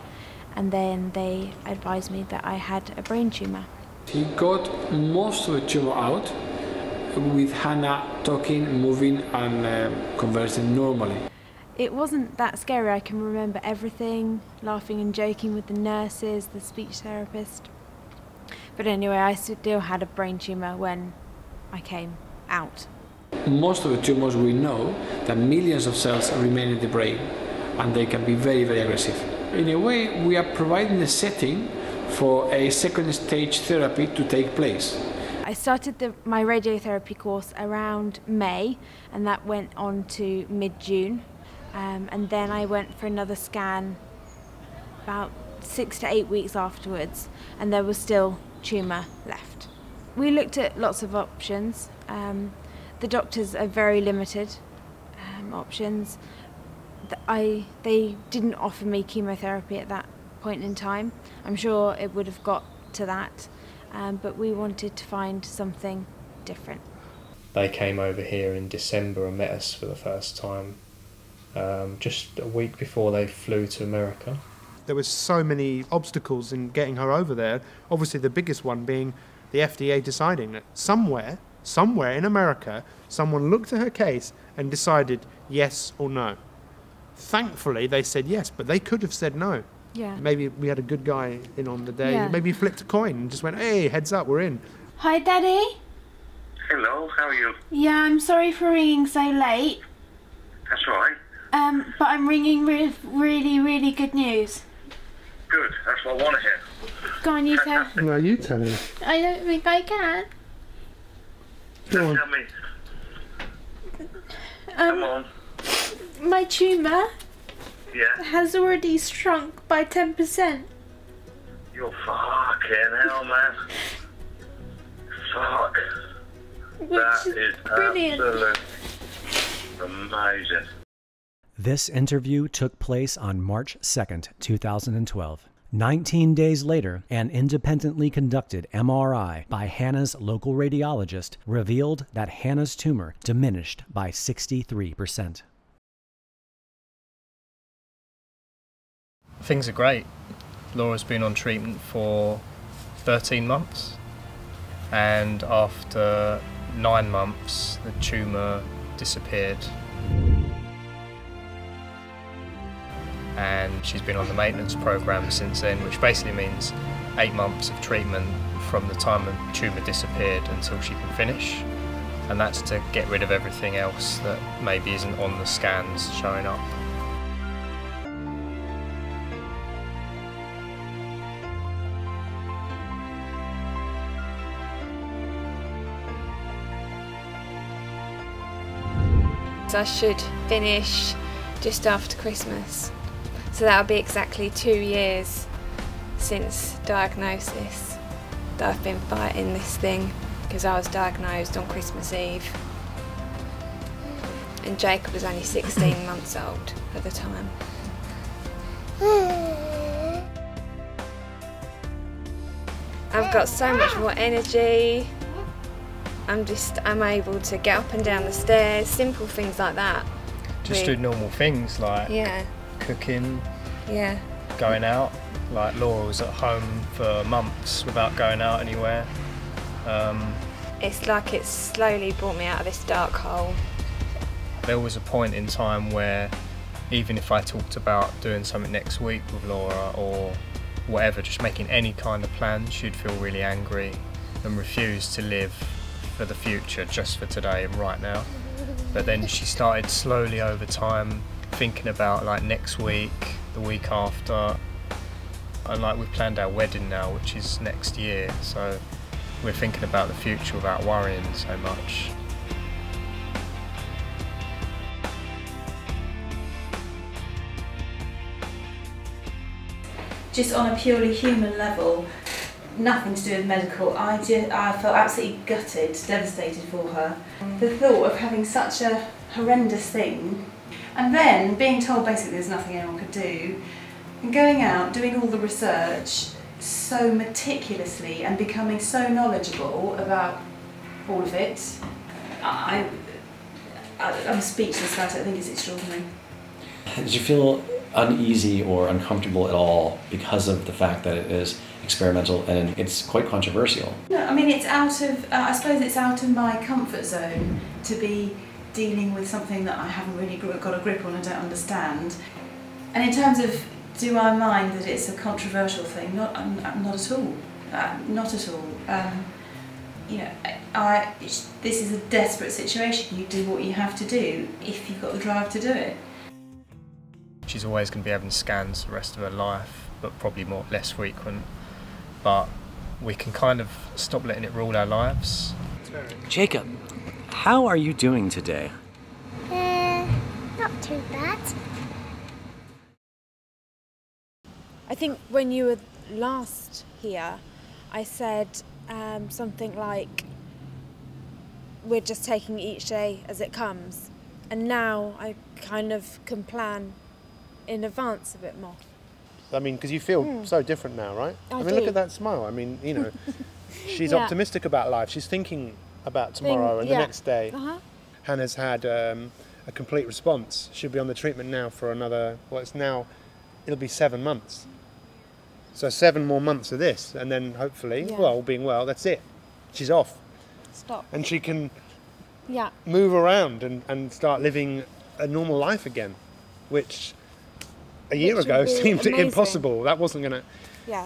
And then they advised me that I had a brain tumour. He got most of the tumour out, with Hannah talking, moving and conversing normally. It wasn't that scary. I can remember everything, laughing and joking with the nurses, the speech therapist. But anyway, I still had a brain tumour when I came out. Most of the tumours, we know that millions of cells remain in the brain, and they can be very, very aggressive. In a way, we are providing the setting for a second stage therapy to take place. I started my radiotherapy course around May, and that went on to mid-June. And then I went for another scan about 6 to 8 weeks afterwards, and there was still tumour left. We looked at lots of options. The doctors are very limited options. They didn't offer me chemotherapy at that point in time. I'm sure it would have got to that, but we wanted to find something different. They came over here in December and met us for the first time, just a week before they flew to America. There were so many obstacles in getting her over there, obviously the biggest one being the FDA deciding that somewhere in America, someone looked at her case and decided yes or no. Thankfully, they said yes, but they could have said no. Yeah. Maybe we had a good guy in on the day. Yeah. Maybe he flipped a coin and just went, hey, heads up, we're in. Hi, Daddy. Hello, how are you? Yeah, I'm sorry for ringing so late. That's all right. But I'm ringing with really, really good news. Good, that's what I want to hear. Go on, you tell. No, you tell him. I don't think I can. Go on. Tell me. Come on. My tumour Yeah. has already shrunk by 10%. You're fucking hell, man. Fuck. That is brilliant. absolute amazing. This interview took place on March 2nd, 2012. 19 days later, an independently conducted MRI by Hannah's local radiologist revealed that Hannah's tumor diminished by 63%. Things are great. Laura's been on treatment for 13 months, and after 9 months the tumour disappeared. And she's been on the maintenance program since then, which basically means 8 months of treatment from the time the tumour disappeared until she can finish, and that's to get rid of everything else that maybe isn't on the scans showing up. I should finish just after Christmas. So that'll be exactly 2 years since diagnosis that I've been fighting this thing, because I was diagnosed on Christmas Eve. And Jacob was only 16 months old at the time. I've got so much more energy. I'm able to get up and down the stairs, simple things like that. Just do normal things like cooking, going out. Like Laura was at home for months without going out anywhere. It's like it's slowly brought me out of this dark hole. There was a point in time where even if I talked about doing something next week with Laura or whatever, just making any kind of plan, she'd feel really angry and refuse to live for the future, just for today and right now. But then she started slowly over time thinking about like next week, the week after, and like we've planned our wedding now, which is next year, so we're thinking about the future without worrying so much. Just on a purely human level, nothing to do with medical, I felt absolutely gutted, devastated for her. The thought of having such a horrendous thing, and then being told basically there's nothing anyone could do, and going out, doing all the research so meticulously and becoming so knowledgeable about all of it, I'm speechless about it. I think it's extraordinary. Did you feel uneasy or uncomfortable at all because of the fact that it is experimental and it's quite controversial? No, I mean it's out of, I suppose it's out of my comfort zone to be dealing with something that I haven't really got a grip on and don't understand. And in terms of, do I mind that it's a controversial thing? Not at all. Not at all. You know, this is a desperate situation. You do what you have to do if you've got the drive to do it. She's always going to be having scans the rest of her life, but probably less frequent. But we can kind of stop letting it rule our lives. Jacob, how are you doing today? Not too bad. I think when you were last here, I said something like, we're just taking each day as it comes. And now I kind of can plan in advance a bit more. I mean, because you feel so different now, right? I mean, do. look at that smile. I mean, you know, she's optimistic about life. She's thinking about tomorrow and the next day. Hannah's had a complete response. She'll be on the treatment now for another, it'll be 7 months. So 7 more months of this, and then hopefully, well, being well, that's it. She's off. Stop. And she can move around and start living a normal life again, which a year ago seemed impossible. That wasn't going to,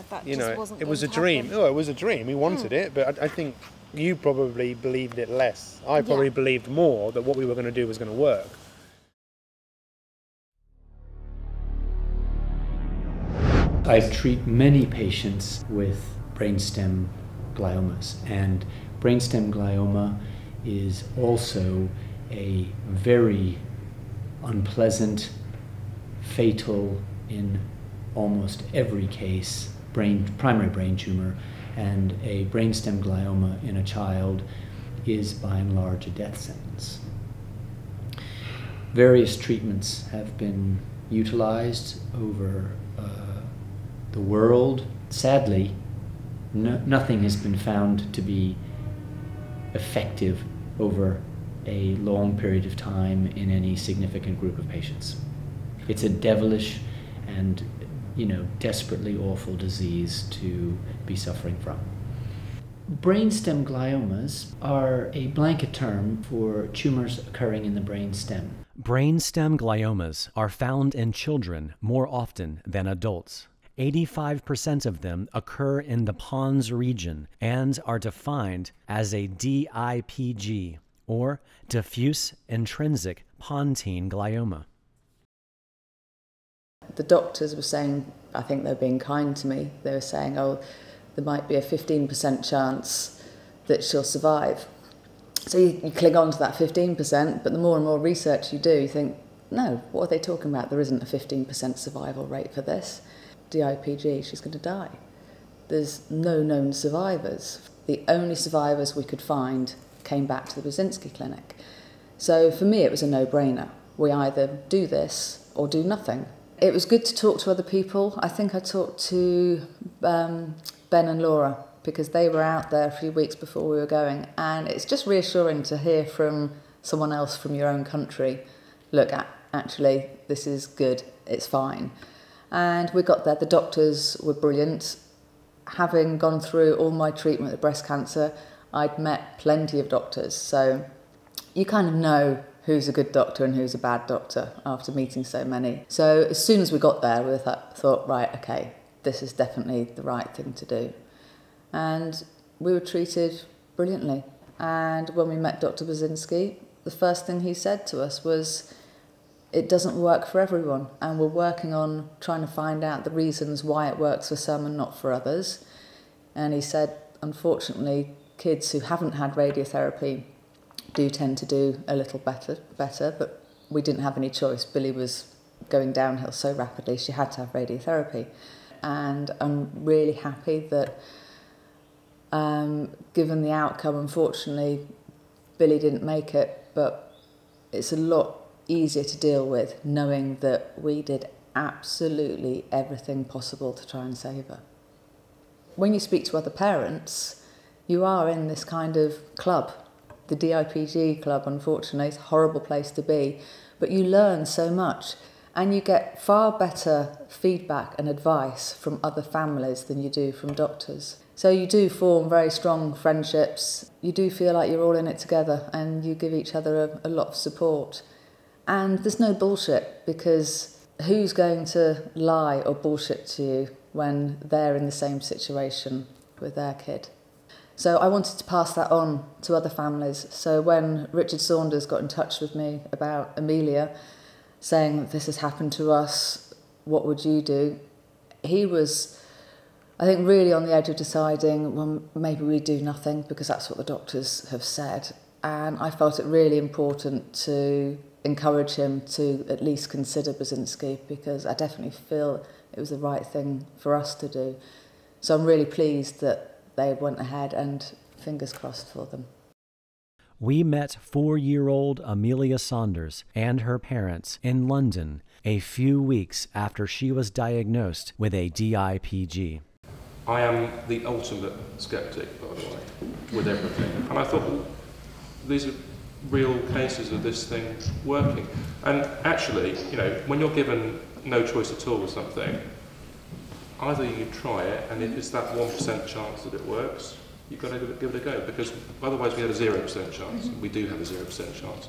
that you just know, wasn't it was a going to dream. happen. Oh, it was a dream. We wanted it, but I think you probably believed it less. I probably believed more that what we were going to do was going to work. I treat many patients with brainstem gliomas, and brainstem glioma is also a very unpleasant, fatal in almost every case primary brain tumor, and a brainstem glioma in a child is by and large a death sentence. Various treatments have been utilized over the world. Sadly, nothing has been found to be effective over a long period of time in any significant group of patients. It's a devilish and, you know, desperately awful disease to be suffering from. Brainstem gliomas are a blanket term for tumors occurring in the brainstem. Brainstem gliomas are found in children more often than adults. 85% of them occur in the pons region and are defined as a DIPG, or diffuse intrinsic pontine glioma. The doctors were saying, I think they were being kind to me, they were saying, oh, there might be a 15% chance that she'll survive. So you cling on to that 15%, but the more and more research you do, you think, no, what are they talking about? There isn't a 15% survival rate for this. DIPG, she's going to die. There's no known survivors. The only survivors we could find came back to the Burzynski Clinic. So for me it was a no-brainer. We either do this or do nothing. It was good to talk to other people. I think I talked to Ben and Laura because they were out there a few weeks before we were going, and it's just reassuring to hear from someone else from your own country, look, actually, this is good, it's fine. And we got there, the doctors were brilliant. Having gone through all my treatment of breast cancer, I'd met plenty of doctors, so you kind of know who's a good doctor and who's a bad doctor after meeting so many. So as soon as we got there, we thought, right, okay, this is definitely the right thing to do. And we were treated brilliantly. And when we met Dr. Burzynski, the first thing he said to us was, it doesn't work for everyone, and we're working on trying to find out the reasons why it works for some and not for others. And he said, unfortunately, kids who haven't had radiotherapy do tend to do a little better, but we didn't have any choice. Billy was going downhill so rapidly, she had to have radiotherapy. And I'm really happy that, given the outcome, unfortunately, Billy didn't make it, but it's a lot easier to deal with knowing that we did absolutely everything possible to try and save her. When you speak to other parents, you are in this kind of club. The DIPG club, unfortunately, is a horrible place to be, but you learn so much and you get far better feedback and advice from other families than you do from doctors. So you do form very strong friendships. You do feel like you're all in it together and you give each other a lot of support. And there's no bullshit, because who's going to lie or bullshit to you when they're in the same situation with their kid? So I wanted to pass that on to other families. So when Richard Saunders got in touch with me about Amelia, saying this has happened to us, what would you do? He was, I think, really on the edge of deciding, well, maybe we do nothing, because that's what the doctors have said. And I felt it really important to encourage him to at least consider Burzynski, because I definitely feel it was the right thing for us to do. So I'm really pleased that they went ahead, and fingers crossed for them. We met 4-year-old Amelia Saunders and her parents in London a few weeks after she was diagnosed with a DIPG. I am the ultimate skeptic, by the way, with everything. And I thought, well, these are real cases of this thing working. And actually, you know, when you're given no choice at all with something, either you try it, and if it's that 1% chance that it works, you've got to give it a go, because otherwise we had a 0% chance. We do have a 0% chance.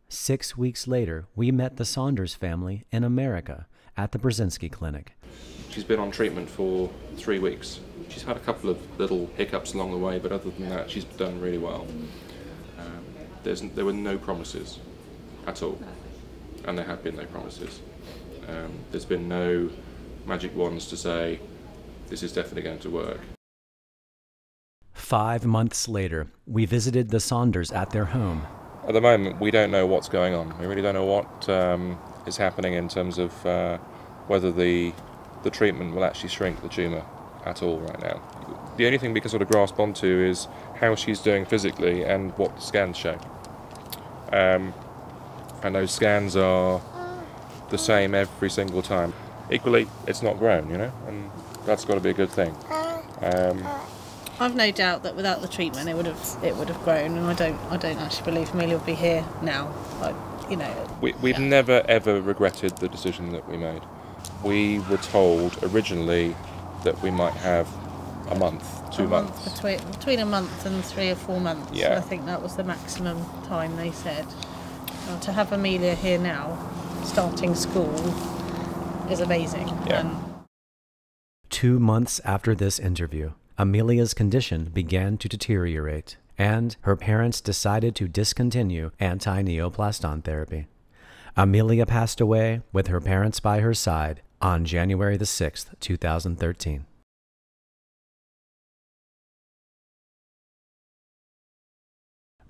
6 weeks later, we met the Saunders family in America at the Burzynski Clinic. She's been on treatment for 3 weeks. She's had a couple of little hiccups along the way, but other than that, she's done really well. There were no promises at all, and there have been no promises. There's been no magic wands to say, this is definitely going to work. 5 months later, we visited the Saunders at their home. At the moment, we don't know what's going on. We really don't know what is happening in terms of whether the treatment will actually shrink the tumour at all right now. The only thing we can sort of grasp onto is how she's doing physically and what the scans show. And those scans are the same every single time. Equally, it's not grown, you know, and that's got to be a good thing. I've no doubt that without the treatment, it would have grown, and I don't actually believe Amelia would be here now. You know, we've never ever regretted the decision that we made. We were told originally that we might have a month, 2 months. Between a month and 3 or 4 months. Yeah. I think that was the maximum time they said. To have Amelia here now, starting school, is amazing. Yeah. 2 months after this interview, Amelia's condition began to deteriorate, and her parents decided to discontinue antineoplaston therapy. Amelia passed away with her parents by her side on January the 6th, 2013.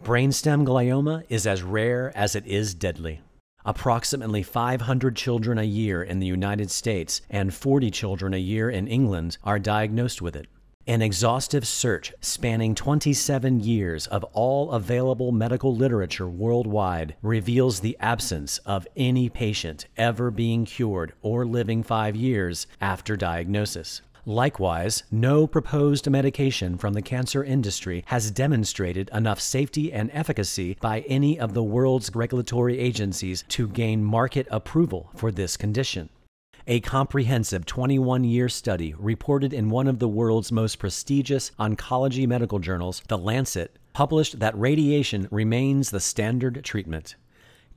Brainstem glioma is as rare as it is deadly. Approximately 500 children a year in the United States and 40 children a year in England are diagnosed with it. An exhaustive search spanning 27 years of all available medical literature worldwide reveals the absence of any patient ever being cured or living 5 years after diagnosis. Likewise, no proposed medication from the cancer industry has demonstrated enough safety and efficacy by any of the world's regulatory agencies to gain market approval for this condition. A comprehensive 21-year study reported in one of the world's most prestigious oncology medical journals, The Lancet, published that radiation remains the standard treatment.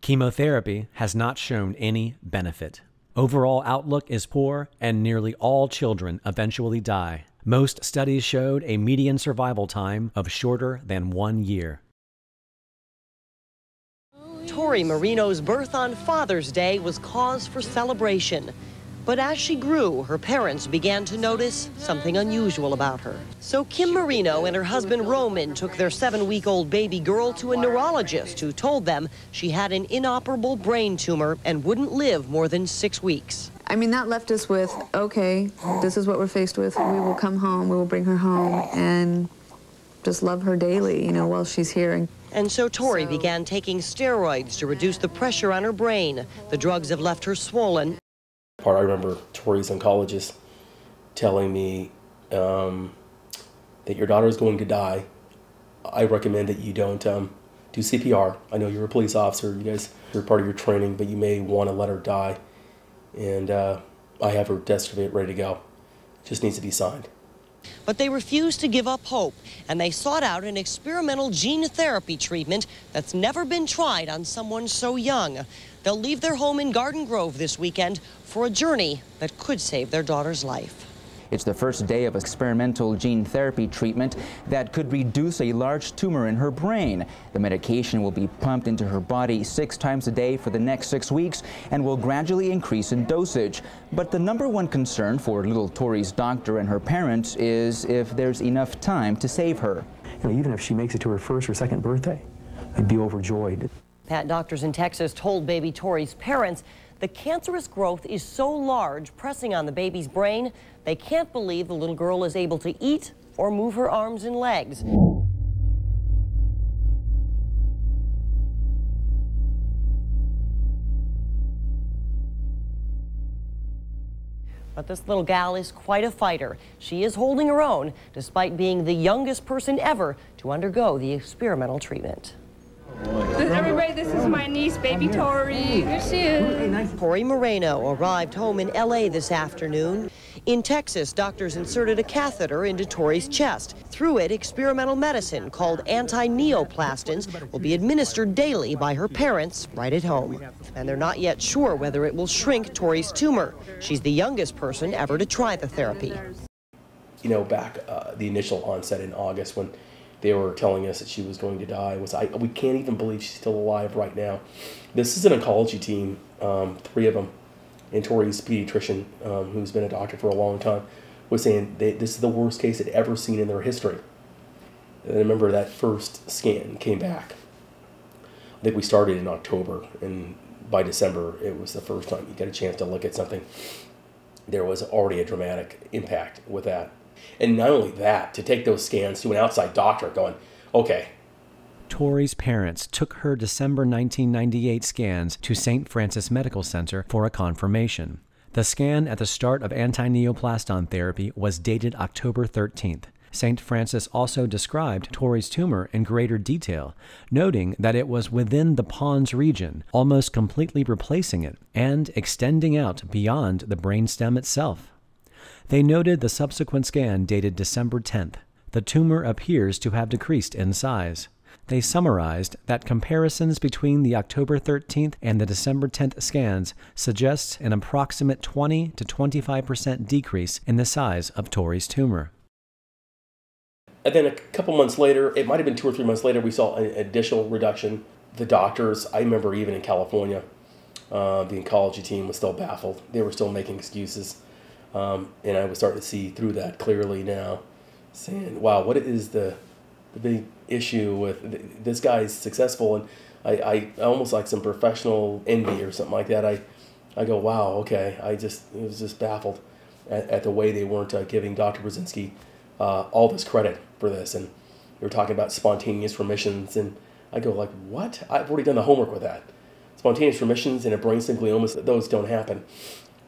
Chemotherapy has not shown any benefit. Overall outlook is poor, and nearly all children eventually die. Most studies showed a median survival time of shorter than 1 year. Tori Marino's birth on Father's Day was cause for celebration. But as she grew, her parents began to notice something unusual about her. So Kim Marino and her husband Roman took their 7-week-old baby girl to a neurologist who told them she had an inoperable brain tumor and wouldn't live more than 6 weeks. I mean, that left us with, okay, this is what we're faced with. We will come home, we will bring her home, and just love her daily, you know, while she's here. And so Tori began taking steroids to reduce the pressure on her brain. The drugs have left her swollen. I remember Tori's oncologist telling me that your daughter is going to die. I recommend that you don't do CPR. I know you're a police officer, you guys are part of your training, but you may want to let her die. And I have her death certificate ready to go. It just needs to be signed. But they refused to give up hope, and they sought out an experimental gene therapy treatment that's never been tried on someone so young. They'll leave their home in Garden Grove this weekend for a journey that could save their daughter's life. It's the first day of experimental gene therapy treatment that could reduce a large tumor in her brain. The medication will be pumped into her body 6 times a day for the next 6 weeks and will gradually increase in dosage. But the #1 concern for little Tori's doctor and her parents is if there's enough time to save her. You know, even if she makes it to her 1st or 2nd birthday, I'd be overjoyed. Pat doctors in Texas told baby Tori's parents the cancerous growth is so large, pressing on the baby's brain, they can't believe the little girl is able to eat or move her arms and legs. But this little gal is quite a fighter. She is holding her own, despite being the youngest person ever to undergo the experimental treatment. Everybody, this is my niece, baby Tori. Here she is. Tori Moreno arrived home in LA this afternoon. In Texas, doctors inserted a catheter into Tori's chest. Through it, experimental medicine called Antineoplastons will be administered daily by her parents right at home. And they're not yet sure whether it will shrink Tori's tumor. She's the youngest person ever to try the therapy. You know, back the initial onset in August when they were telling us that she was going to die, we can't even believe she's still alive right now. This is an oncology team, 3 of them, and Tori's pediatrician, who's been a doctor for a long time, was saying this is the worst case they'd ever seen in their history. And I remember that first scan came back. I think we started in October, and by December, it was the first time you got a chance to look at something. There was already a dramatic impact with that. And not only that, to take those scans to an outside doctor going, okay. Tori's parents took her December 1998 scans to St. Francis Medical Center for a confirmation. The scan at the start of antineoplaston therapy was dated October 13th. St. Francis also described Tori's tumor in greater detail, noting that it was within the pons region, almost completely replacing it, and extending out beyond the brainstem itself. They noted the subsequent scan dated December 10th. The tumor appears to have decreased in size. They summarized that comparisons between the October 13th and the December 10th scans suggest an approximate 20 to 25% decrease in the size of Tori's tumor. And then a couple months later, it might have been 2 or 3 months later, we saw an additional reduction. The doctors, I remember even in California, the oncology team was still baffled. They were still making excuses. And I was starting to see through that clearly now, saying, wow, what is the big issue with this guy's successful? And I almost like some professional envy or something like that. I go, wow, okay. I was just baffled at the way they weren't giving Dr. Burzynski all this credit for this. And they were talking about spontaneous remissions. And I go like, what? I've already done the homework with that. Spontaneous remissions and a brainstem glioma, those don't happen.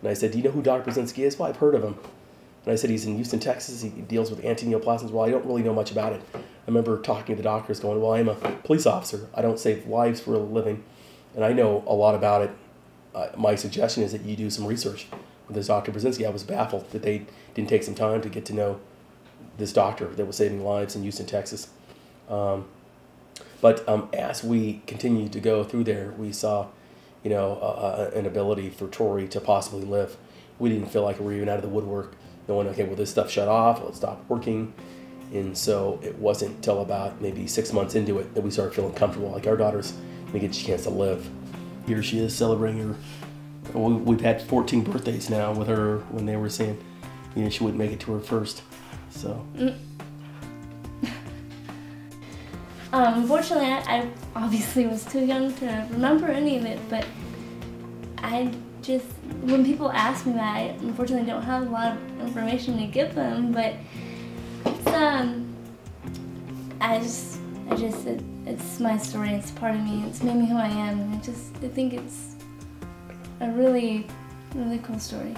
And I said, do you know who Dr. Burzynski is? Well, I've heard of him. And I said, he's in Houston, Texas. He deals with antineoplastons. Well, I don't really know much about it. I remember talking to the doctors going, well, I'm a police officer. I don't save lives for a living. And I know a lot about it. My suggestion is that you do some research with this Dr. Burzynski. I was baffled that they didn't take some time to get to know this doctor that was saving lives in Houston, Texas. But as we continued to go through there, we saw, an ability for Tori to possibly live. We didn't feel like we were even out of the woodwork, going, okay, well, this stuff shut off, well, it stopped working. And so it wasn't until about maybe 6 months into it that we started feeling comfortable. Like, our daughter's going to get a chance to live. Here she is celebrating her. We've had 14 birthdays now with her, when they were saying, she wouldn't make it to her first. So. Unfortunately, I obviously was too young to remember any of it, but when people ask me that, I unfortunately don't have a lot of information to give them, but it's my story, it's part of me, it's made me who I am, and I think it's a really, really cool story.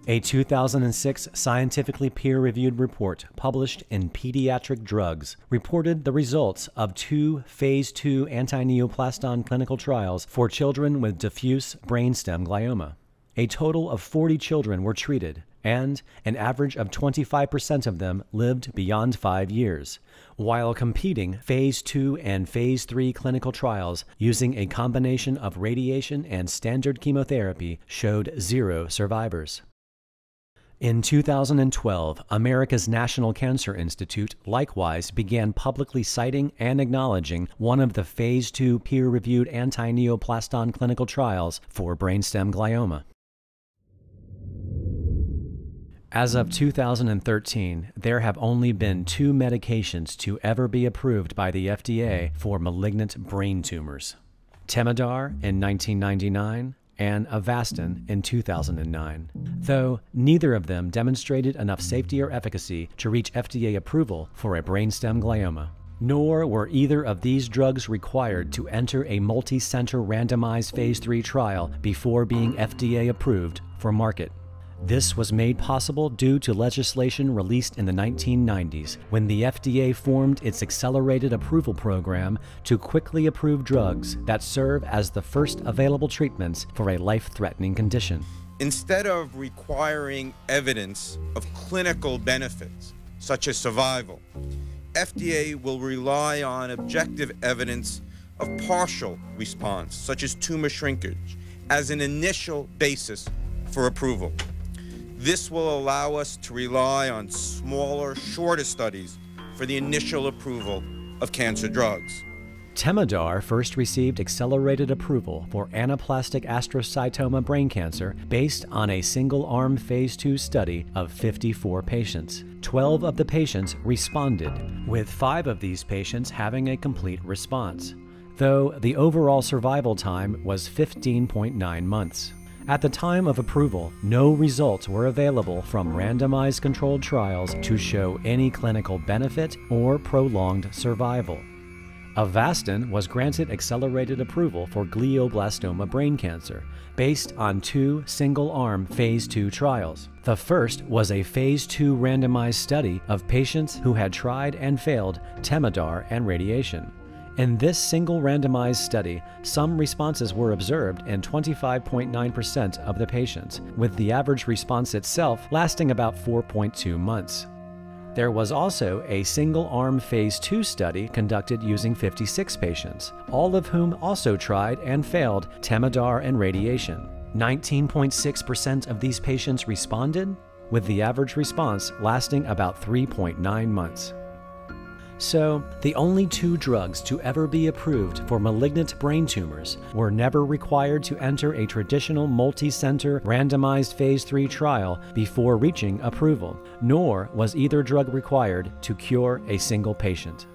A 2006 scientifically peer-reviewed report published in Pediatric Drugs reported the results of 2 Phase 2 antineoplaston clinical trials for children with diffuse brainstem glioma. A total of 40 children were treated, and an average of 25% of them lived beyond 5 years, while competing Phase 2 and Phase 3 clinical trials using a combination of radiation and standard chemotherapy showed 0 survivors. In 2012, America's National Cancer Institute likewise began publicly citing and acknowledging one of the Phase 2 peer-reviewed antineoplaston clinical trials for brainstem glioma. As of 2013, there have only been 2 medications to ever be approved by the FDA for malignant brain tumors: Temodar in 1999 and Avastin in 2009, though neither of them demonstrated enough safety or efficacy to reach FDA approval for a brainstem glioma. Nor were either of these drugs required to enter a multi-center randomized Phase 3 trial before being FDA approved for market. This was made possible due to legislation released in the 1990s when the FDA formed its accelerated approval program to quickly approve drugs that serve as the first available treatments for a life-threatening condition. Instead of requiring evidence of clinical benefits, such as survival, FDA will rely on objective evidence of partial response, such as tumor shrinkage, as an initial basis for approval. This will allow us to rely on smaller, shorter studies for the initial approval of cancer drugs. Temodar first received accelerated approval for anaplastic astrocytoma brain cancer based on a single-arm Phase 2 study of 54 patients. 12 of the patients responded, with 5 of these patients having a complete response, though the overall survival time was 15.9 months. At the time of approval, no results were available from randomized controlled trials to show any clinical benefit or prolonged survival. Avastin was granted accelerated approval for glioblastoma brain cancer based on 2 single-arm Phase 2 trials. The first was a Phase 2 randomized study of patients who had tried and failed Temodar and radiation. In this single randomized study, some responses were observed in 25.9% of the patients, with the average response itself lasting about 4.2 months. There was also a single-arm Phase 2 study conducted using 56 patients, all of whom also tried and failed Temodar and radiation. 19.6% of these patients responded, with the average response lasting about 3.9 months. So, the only 2 drugs to ever be approved for malignant brain tumors were never required to enter a traditional multi-center randomized Phase 3 trial before reaching approval, nor was either drug required to cure a single patient.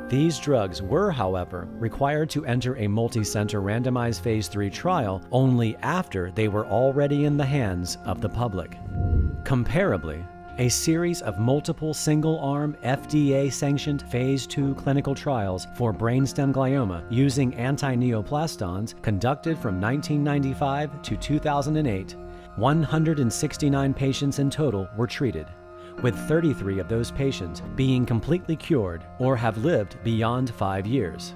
These drugs were, however, required to enter a multi-center randomized Phase 3 trial only after they were already in the hands of the public. Comparably, A series of multiple single-arm FDA-sanctioned Phase 2 clinical trials for brainstem glioma using antineoplastons conducted from 1995 to 2008. 169 patients in total were treated, with 33 of those patients being completely cured or have lived beyond 5 years.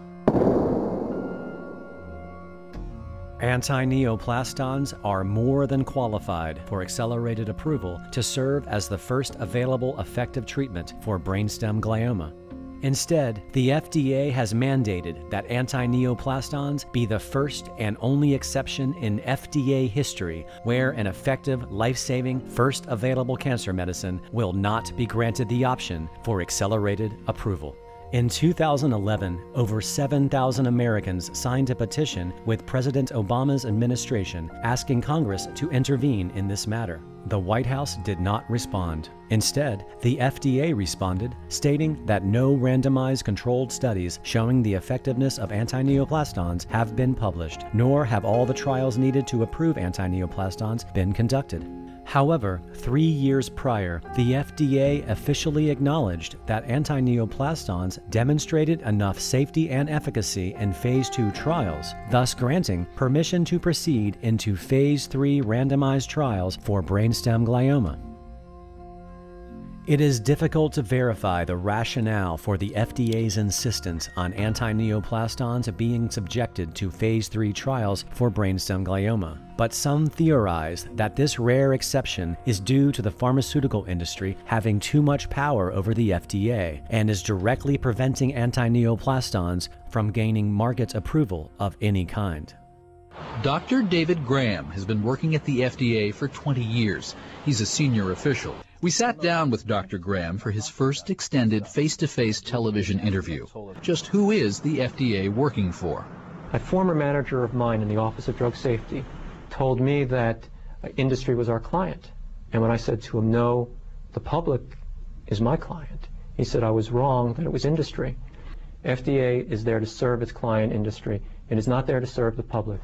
Antineoplastons are more than qualified for accelerated approval to serve as the first available effective treatment for brainstem glioma. Instead, the FDA has mandated that antineoplastons be the first and only exception in FDA history where an effective, life-saving, first available cancer medicine will not be granted the option for accelerated approval. In 2011, over 7,000 Americans signed a petition with President Obama's administration asking Congress to intervene in this matter. The White House did not respond. Instead, the FDA responded, stating that no randomized controlled studies showing the effectiveness of antineoplastons have been published, nor have all the trials needed to approve antineoplastons been conducted. However, 3 years prior, the FDA officially acknowledged that antineoplastons demonstrated enough safety and efficacy in Phase 2 trials, thus granting permission to proceed into Phase 3 randomized trials for brainstem glioma. It is difficult to verify the rationale for the FDA's insistence on antineoplastons being subjected to Phase 3 trials for brainstem glioma, but some theorize that this rare exception is due to the pharmaceutical industry having too much power over the FDA and is directly preventing antineoplastons from gaining market approval of any kind. Dr. David Graham has been working at the FDA for 20 years. He's a senior official. We sat down with Dr. Graham for his first extended face-to-face television interview. Just who is the FDA working for? A former manager of mine in the Office of Drug Safety told me that industry was our client. And when I said to him, no, the public is my client, he said I was wrong, that it was industry. FDA is there to serve its client industry. It is not there to serve the public.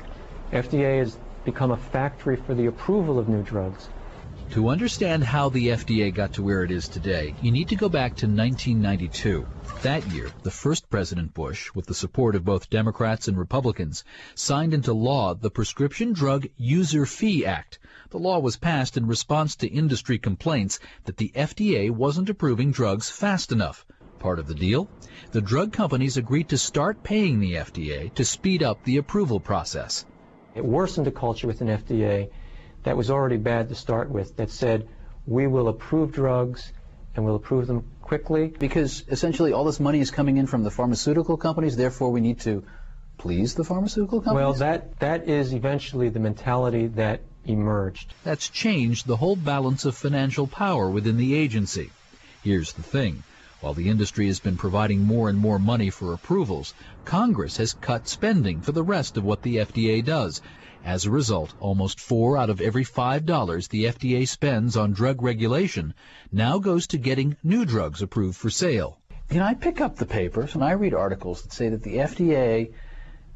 FDA has become a factory for the approval of new drugs. To understand how the FDA got to where it is today, you need to go back to 1992. That year, the first President Bush, with the support of both Democrats and Republicans, signed into law the Prescription Drug User Fee Act. The law was passed in response to industry complaints that the FDA wasn't approving drugs fast enough. Part of the deal? The drug companies agreed to start paying the FDA to speed up the approval process. It worsened the culture within FDA that was already bad to start with, that said, we will approve drugs and we'll approve them quickly. Because essentially all this money is coming in from the pharmaceutical companies, therefore we need to please the pharmaceutical companies? Well, that is eventually the mentality that emerged. That's changed the whole balance of financial power within the agency. Here's the thing. While the industry has been providing more and more money for approvals, Congress has cut spending for the rest of what the FDA does. As a result, almost 4 out of every $5 the FDA spends on drug regulation now goes to getting new drugs approved for sale. You know, I pick up the papers and I read articles that say that the FDA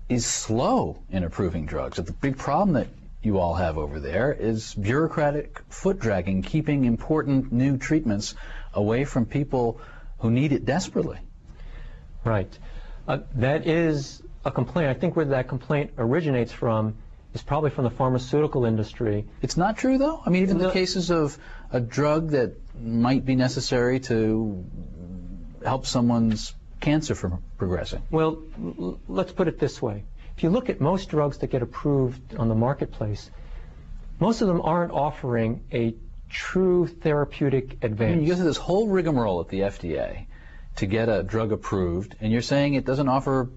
is slow in approving drugs. That the big problem that you all have over there is bureaucratic foot-dragging, keeping important new treatments away from people who need it desperately. Right. That is a complaint. I think where that complaint originates from is probably from the pharmaceutical industry. It's not true, though? I mean, even the cases of a drug that might be necessary to help someone's cancer from progressing. Well, let's put it this way. If you look at most drugs that get approved on the marketplace, most of them aren't offering a true therapeutic advance. I mean, you go through this whole rigmarole at the FDA to get a drug approved, and you're saying it doesn't offer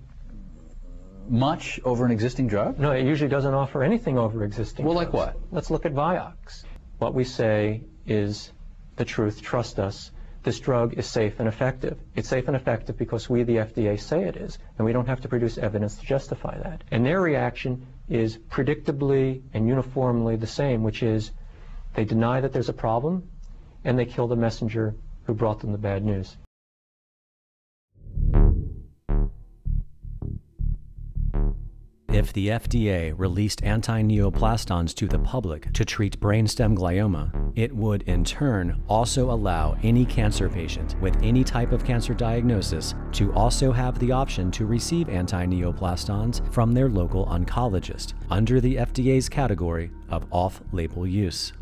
much over an existing drug? No, it usually doesn't offer anything over existing drugs. Well, like what? Let's look at Vioxx. What we say is the truth, trust us. This drug is safe and effective. It's safe and effective because we, the FDA, say it is, and we don't have to produce evidence to justify that. And their reaction is predictably and uniformly the same, which is they deny that there's a problem, and they kill the messenger who brought them the bad news. If the FDA released antineoplastons to the public to treat brainstem glioma, it would in turn also allow any cancer patient with any type of cancer diagnosis to also have the option to receive antineoplastons from their local oncologist under the FDA's category of off-label use.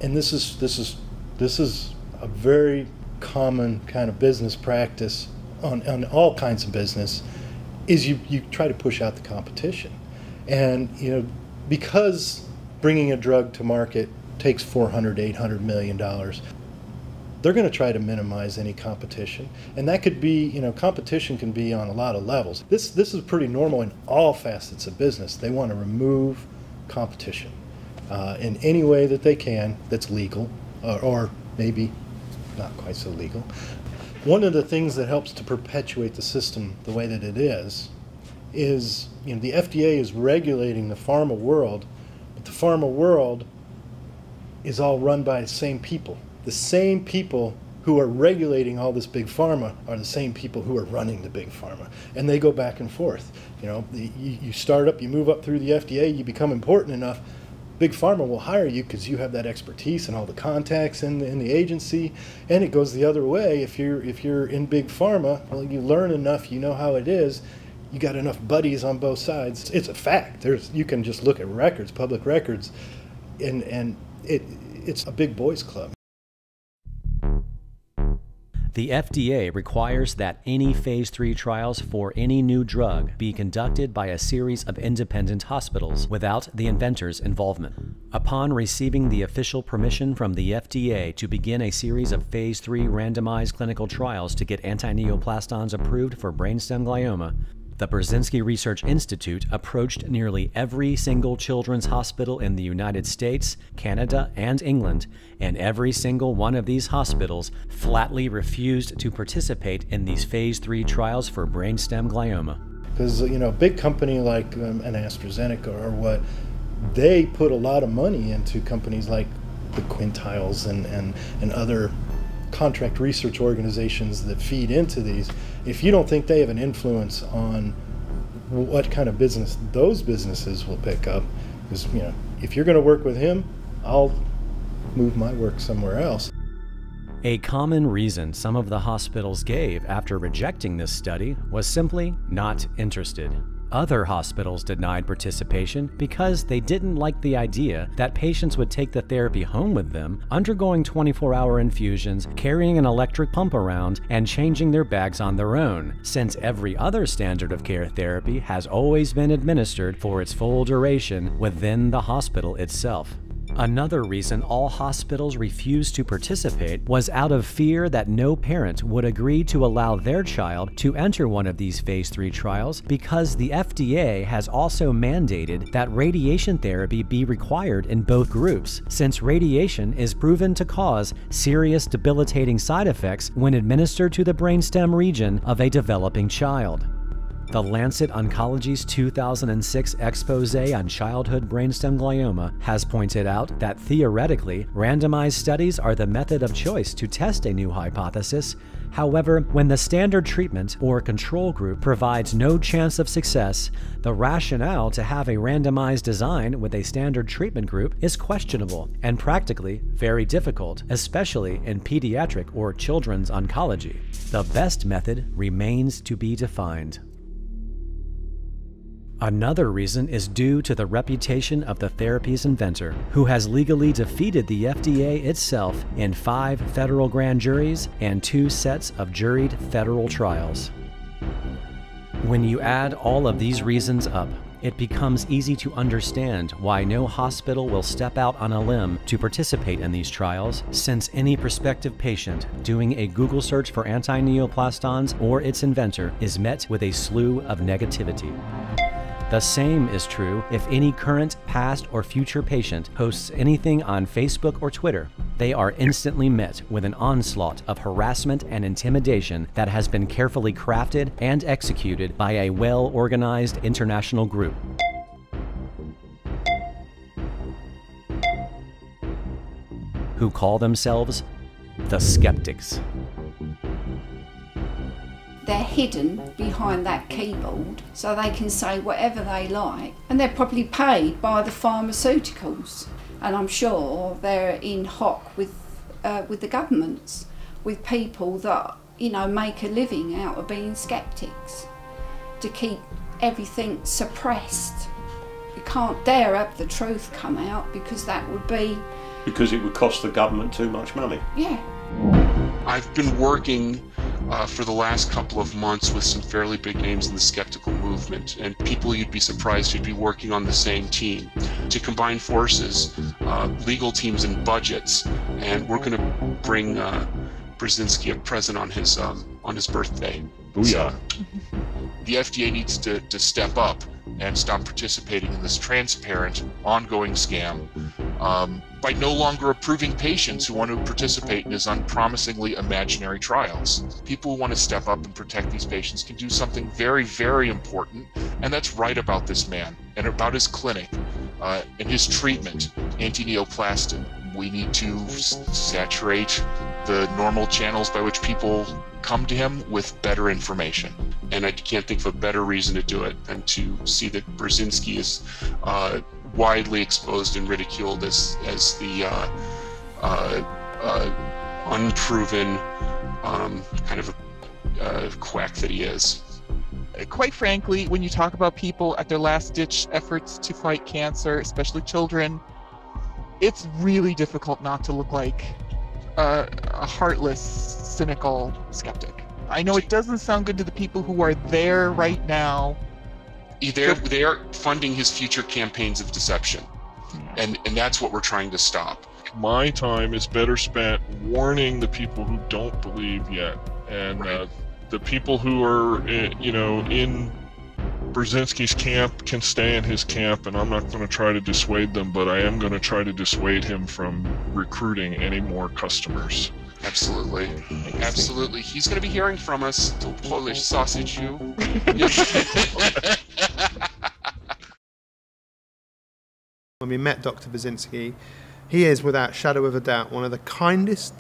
And this is a very common kind of business practice on all kinds of business, is you try to push out the competition. And because bringing a drug to market takes $400 to $800 million, they're going to try to minimize any competition. And that could be, competition can be on a lot of levels. This is pretty normal in all facets of business. They want to remove competition in any way that they can that's legal, or maybe not quite so legal. One of the things that helps to perpetuate the system the way that it is the FDA is regulating the pharma world, but the pharma world is all run by the same people. The same people who are regulating all this big pharma are the same people who are running the big pharma, and they go back and forth. You start up, you move up through the FDA, you become important enough. Big pharma will hire you because you have that expertise and all the contacts in the agency, and it goes the other way. If you're in big pharma, well, you learn enough, you know how it is, you got enough buddies on both sides. It's a fact. You can just look at records, public records, and it's a big boys club. The FDA requires that any Phase 3 trials for any new drug be conducted by a series of independent hospitals without the inventor's involvement. Upon receiving the official permission from the FDA to begin a series of Phase 3 randomized clinical trials to get antineoplastons approved for brainstem glioma, the Burzynski Research Institute approached nearly every single children's hospital in the United States, Canada, and England, and every single one of these hospitals flatly refused to participate in these Phase 3 trials for brainstem glioma. Because, a big company like an AstraZeneca or what, they put a lot of money into companies like the Quintiles and other contract research organizations that feed into these. If you don't think they have an influence on what kind of business those businesses will pick up, because if you're going to work with him, I'll move my work somewhere else. A common reason some of the hospitals gave after rejecting this study was simply not interested. Other hospitals denied participation because they didn't like the idea that patients would take the therapy home with them, undergoing 24-hour infusions, carrying an electric pump around, and changing their bags on their own, since every other standard of care therapy has always been administered for its full duration within the hospital itself. Another reason all hospitals refused to participate was out of fear that no parent would agree to allow their child to enter one of these Phase 3 trials, because the FDA has also mandated that radiation therapy be required in both groups, since radiation is proven to cause serious debilitating side effects when administered to the brainstem region of a developing child. The Lancet Oncology's 2006 expose on childhood brainstem glioma has pointed out that theoretically, randomized studies are the method of choice to test a new hypothesis. However, when the standard treatment or control group provides no chance of success, the rationale to have a randomized design with a standard treatment group is questionable and practically very difficult, especially in pediatric or children's oncology. The best method remains to be defined. Another reason is due to the reputation of the therapy's inventor, who has legally defeated the FDA itself in 5 federal grand juries and 2 sets of juried federal trials. When you add all of these reasons up, it becomes easy to understand why no hospital will step out on a limb to participate in these trials, since any prospective patient doing a Google search for antineoplastons or its inventor is met with a slew of negativity. The same is true if any current, past, or future patient posts anything on Facebook or Twitter. They are instantly met with an onslaught of harassment and intimidation that has been carefully crafted and executed by a well-organized international group. Who call themselves the Skeptics. they're hidden behind that keyboard so they can say whatever they like, and they're probably paid by the pharmaceuticals, and I'm sure they're in hock with the governments, with people that, you know, make a living out of being skeptics, to keep everything suppressed. You can't dare have the truth come out, because that would be... Because it would cost the government too much money. Yeah. I've been working for the last couple of months with some fairly big names in the skeptical movement, and people you'd be surprised who'd be working on the same team to combine forces, legal teams and budgets, and we're going to bring Burzynski a present on his birthday. Booyah. The FDA needs to step up and stop participating in this transparent, ongoing scam by no longer approving patients who want to participate in his unpromisingly imaginary trials. People who want to step up and protect these patients can do something very, very important, and that's write about this man and about his clinic and his treatment, Antineoplaston. We need to saturate the normal channels by which people come to him with better information. And I can't think of a better reason to do it than to see that Burzynski is widely exposed and ridiculed as the unproven kind of a quack that he is. Quite frankly, when you talk about people at their last-ditch efforts to fight cancer, especially children, it's really difficult not to look like a heartless, cynical skeptic. I know it doesn't sound good to the people who are there right now. They're funding his future campaigns of deception, and that's what we're trying to stop. My time is better spent warning the people who don't believe yet, and the people who are, in Burzynski's camp can stay in his camp, and I'm not going to try to dissuade them, but I am going to try to dissuade him from recruiting any more customers. Absolutely. Absolutely. He's going to be hearing from us, the Polish sausage you. When we met Dr. Burzynski, he is, without shadow of a doubt, one of the kindest,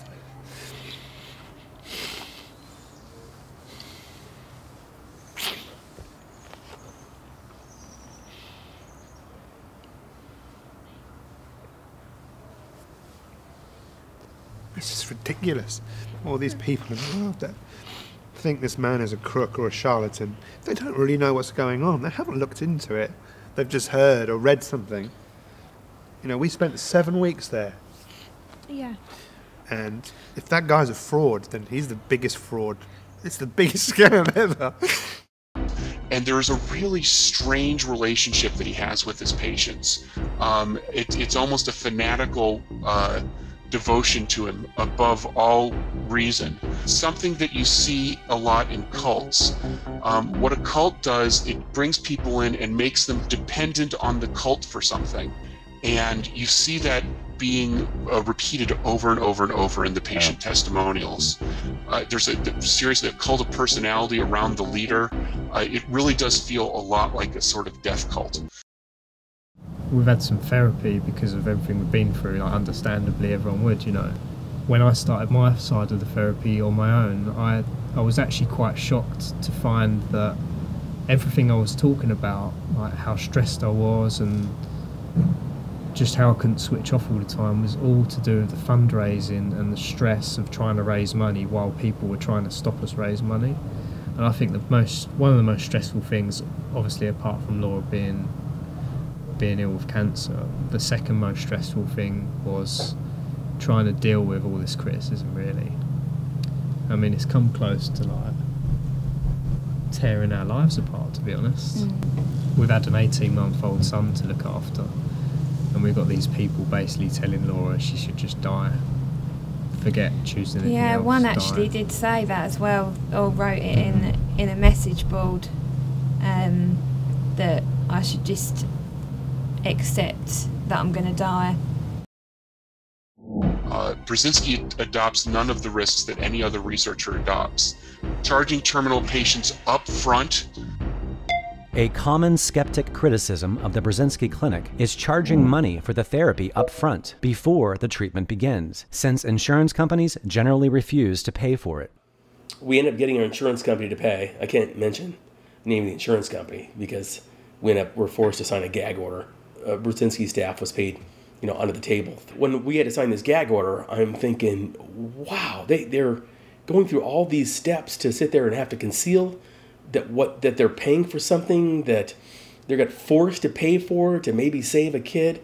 it's just ridiculous. All these people in the world that think this man is a crook or a charlatan, they don't really know what's going on. They haven't looked into it. They've just heard or read something. You know, we spent 7 weeks there. Yeah. And if that guy's a fraud, then he's the biggest fraud. It's the biggest scam ever. And there's a really strange relationship that he has with his patients. It's almost a fanatical devotion to him above all reason. Something that you see a lot in cults. What a cult does, it brings people in and makes them dependent on the cult for something. And you see that being repeated over and over and over in the patient testimonials. There's seriously a cult of personality around the leader. It really does feel a lot like a sort of death cult. We've had some therapy because of everything we've been through, like understandably everyone would, you know. When I started my side of the therapy on my own, I was actually quite shocked to find that everything I was talking about, like how stressed I was and just how I couldn't switch off all the time, was all to do with the fundraising and the stress of trying to raise money while people were trying to stop us raise money. And I think one of the most stressful things, obviously apart from Laura being ill with cancer, the second most stressful thing was trying to deal with all this criticism, really. I mean, it's come close to like tearing our lives apart, to be honest. We've had an 18-month-old son to look after, and we've got these people basically telling Laura she should just die. Forget choosing anything else. Yeah, one actually did say that as well, or wrote it in a message board, that I should just accept that I'm going to die. Burzynski adopts none of the risks that any other researcher adopts. Charging terminal patients up front. A common skeptic criticism of the Burzynski Clinic is charging money for the therapy up front before the treatment begins, since insurance companies generally refuse to pay for it. We ended up getting our insurance company to pay. I can't mention the name of the insurance company because we're forced to sign a gag order. Burzynski staff was paid, under the table. When we had to sign this gag order, I'm thinking, wow, they're going through all these steps to sit there and have to conceal that they're paying for something that they got forced to pay for to maybe save a kid.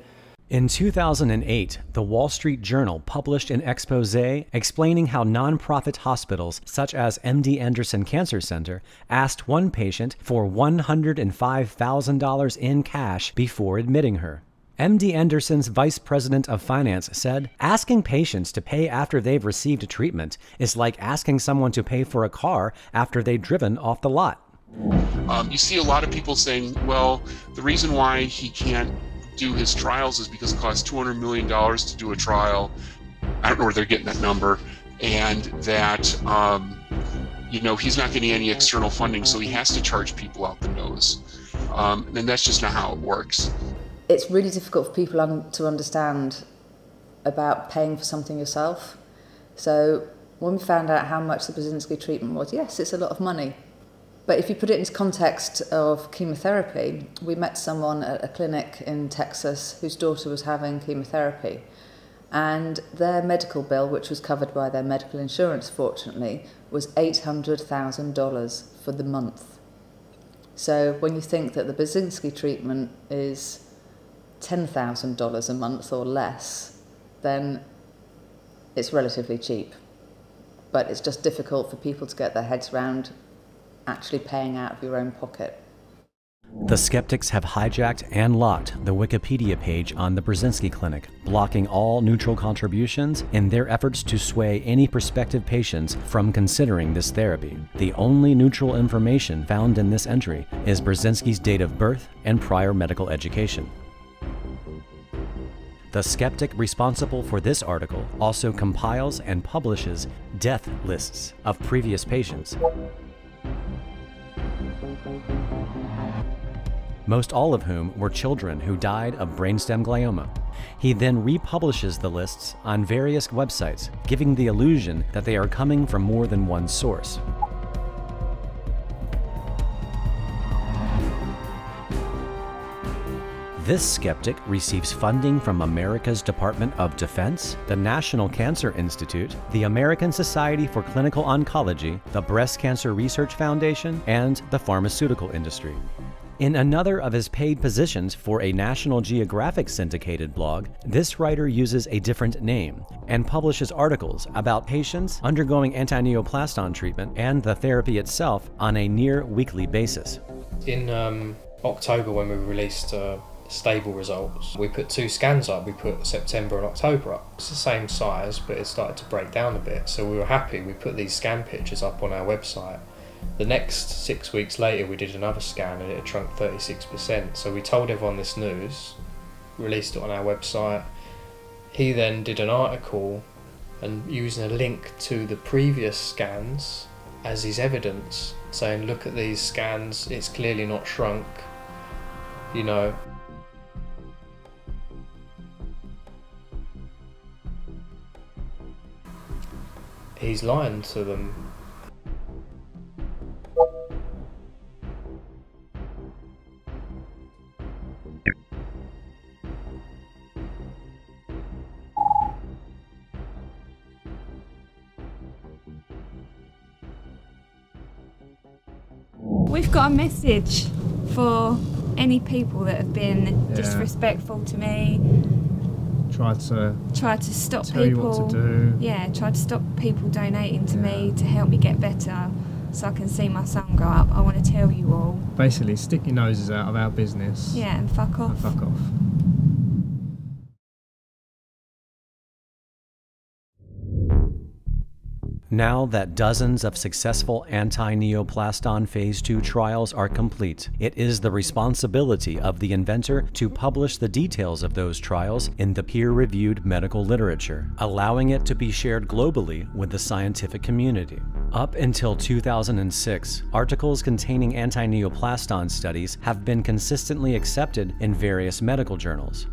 In 2008, the Wall Street Journal published an expose explaining how nonprofit hospitals such as MD Anderson Cancer Center asked one patient for $105,000 in cash before admitting her. MD Anderson's vice president of finance said, "Asking patients to pay after they've received a treatment is like asking someone to pay for a car after they've driven off the lot." You see a lot of people saying, well, the reason why he can't do his trials is because it costs $200 million to do a trial. I don't know where they're getting that number. And that, he's not getting any external funding, so he has to charge people out the nose. And that's just not how it works. It's really difficult for people to understand about paying for something yourself. So when we found out how much the Burzynski treatment was, yes, it's a lot of money. But if you put it into context of chemotherapy, we met someone at a clinic in Texas whose daughter was having chemotherapy, and their medical bill, which was covered by their medical insurance, fortunately, was $800,000 for the month. So when you think that the Burzynski treatment is $10,000 a month or less, then it's relatively cheap. But it's just difficult for people to get their heads around actually paying out of your own pocket. The skeptics have hijacked and locked the Wikipedia page on the Burzynski Clinic, blocking all neutral contributions in their efforts to sway any prospective patients from considering this therapy. The only neutral information found in this entry is Burzynski's date of birth and prior medical education. The skeptic responsible for this article also compiles and publishes death lists of previous patients, most all of whom were children who died of brainstem glioma. He then republishes the lists on various websites, giving the illusion that they are coming from more than one source. This skeptic receives funding from America's Department of Defense, the National Cancer Institute, the American Society for Clinical Oncology, the Breast Cancer Research Foundation, and the pharmaceutical industry. In another of his paid positions for a National Geographic syndicated blog, this writer uses a different name and publishes articles about patients undergoing antineoplaston treatment and the therapy itself on a near weekly basis. In October, when we released stable results, we put 2 scans up. We put September and October up. It's the same size, but it started to break down a bit, so we were happy. We put these scan pictures up on our website. The next 6 weeks later, we did another scan and it had shrunk 36%. So we told everyone this news, released it on our website. He then did an article and using a link to the previous scans as his evidence, saying, look at these scans, it's clearly not shrunk, He's lying to them. We've got a message for any people that have been disrespectful to me. Try to stop tell people. You what to do. Yeah, try to stop people donating to me to help me get better, so I can see my son grow up. I want to tell you all. Basically, stick your noses out of our business. Yeah, and fuck off. And fuck off. Now that dozens of successful anti-neoplaston phase 2 trials are complete, it is the responsibility of the inventor to publish the details of those trials in the peer-reviewed medical literature, allowing it to be shared globally with the scientific community. Up until 2006, articles containing anti-neoplaston studies have been consistently accepted in various medical journals.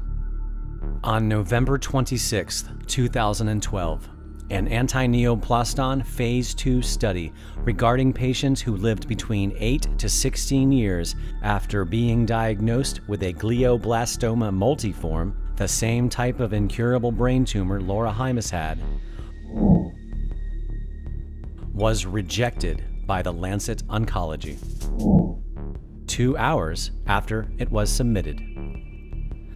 On November 26, 2012, an antineoplaston phase 2 study regarding patients who lived between 8 to 16 years after being diagnosed with a glioblastoma multiforme, the same type of incurable brain tumor Laura Hymas had, was rejected by the Lancet Oncology 2 hours after it was submitted.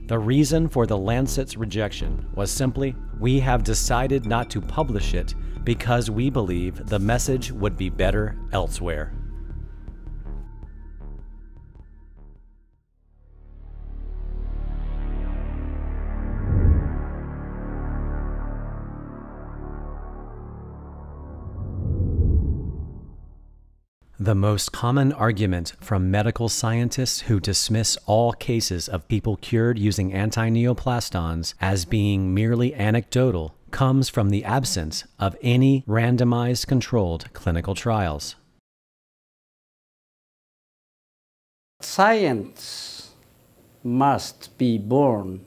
The reason for the Lancet's rejection was simply, we have decided not to publish it because we believe the message would be better elsewhere. The most common argument from medical scientists who dismiss all cases of people cured using antineoplastons as being merely anecdotal comes from the absence of any randomized controlled clinical trials. Science must be born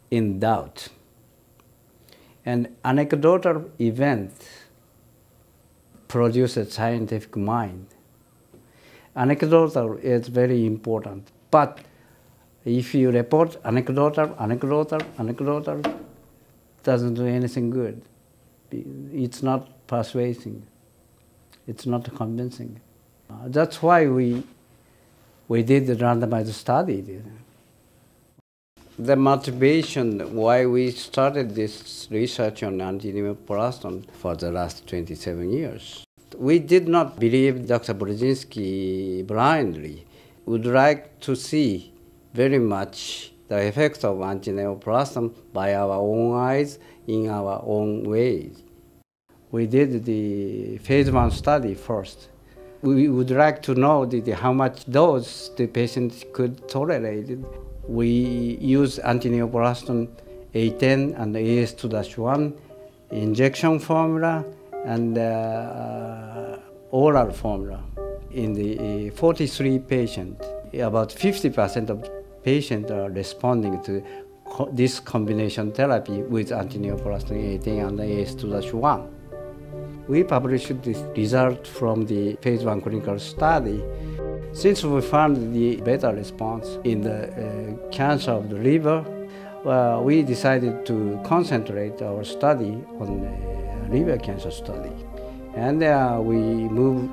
in doubt. An anecdotal event produces scientific mind. Anecdotal is very important, but if you report anecdotal, doesn't do anything good. It's not persuading. It's not convincing. That's why we did the randomized study. The motivation why we started this research on antineoplaston for the last 27 years. We did not believe Dr. Burzynski blindly. We would like to see very much the effect of antineoplaston by our own eyes in our own ways. We did the phase 1 study first. We would like to know how much dose the patient could tolerate. We use antineoplaston A10 and AS2-1 injection formula and oral formula. In the 43 patients, about 50% of patients are responding to this combination therapy with antineoplaston A10 and AS2-1. We published this result from the phase 1 clinical study. Since we found the better response in the cancer of the liver, we decided to concentrate our study on the liver cancer study. And we moved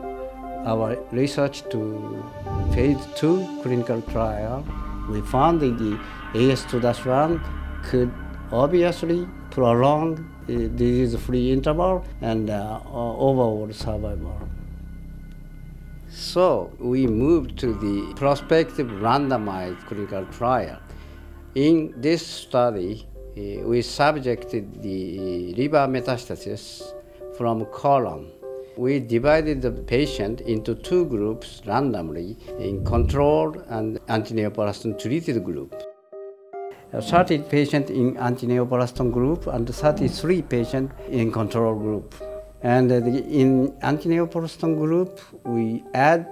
our research to phase 2 clinical trial. We found that the AS2-1 could obviously prolong the disease-free interval and overall survival. So we moved to the prospective randomized clinical trial. In this study, we subjected the liver metastasis from colon. We divided the patient into 2 groups randomly in control and antineoplaston treated group. 30 patients in antineoplaston group and 33 patients in control group. And in antineoplaston group, we add